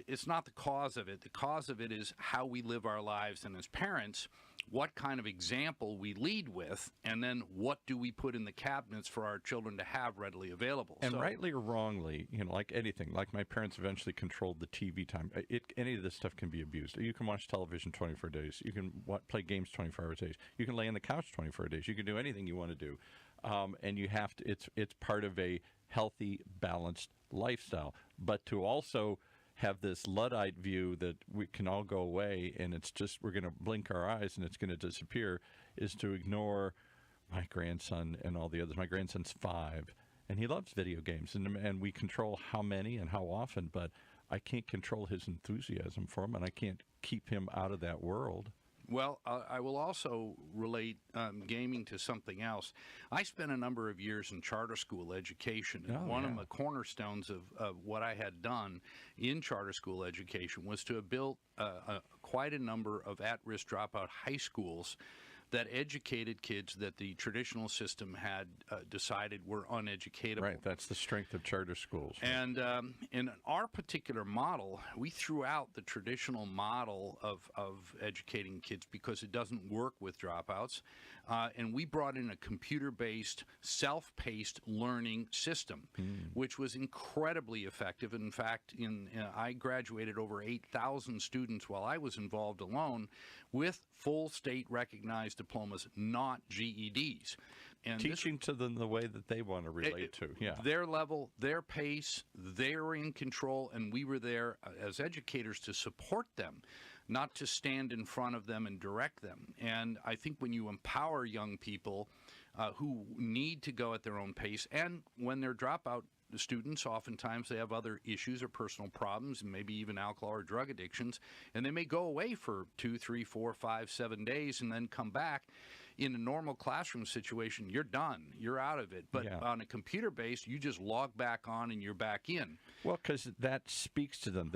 It's not the cause of it. The cause of it is how we live our lives, and as parents, what kind of example we lead with, and then what do we put in the cabinets for our children to have readily available. And rightly or wrongly, like anything, like my parents eventually controlled the TV time. Any of this stuff can be abused. You can watch television 24 days. You can play games 24 hours days. You can lay on the couch 24 days. You can do anything you want to do. And you have to, it's part of a healthy, balanced lifestyle. But to also have this Luddite view that we can all go away and it's just we're going to blink our eyes and it's going to disappear is to ignore my grandson and all the others. My grandson's 5 and he loves video games and we control how many and how often, but I can't control his enthusiasm for them and I can't keep him out of that world. Well, I will also relate gaming to something else. I spent a number of years in charter school education, and one of the cornerstones of what I had done in charter school education was to have built quite a number of at-risk dropout high schools that educated kids that the traditional system had decided were uneducatable. Right, that's the strength of charter schools. And in our particular model, we threw out the traditional model of educating kids because it doesn't work with dropouts, and we brought in a computer-based, self-paced learning system, which was incredibly effective. In fact, I graduated over 8,000 students while I was involved alone with full state-recognized diplomas, not GEDs. And teaching to them the way that they want to relate to. Yeah. Their level, their pace, they're in control, and we were there as educators to support them, not to stand in front of them and direct them. And I think when you empower young people who need to go at their own pace, and when they're dropout students, oftentimes they have other issues or personal problems and maybe even alcohol or drug addictions, and they may go away for 2, 3, 4, 5, 7 days and then come back. In a normal classroom situation, you're done. You're out of it. But on a computer-based, you just log back on and you're back in. Well, because that speaks to them.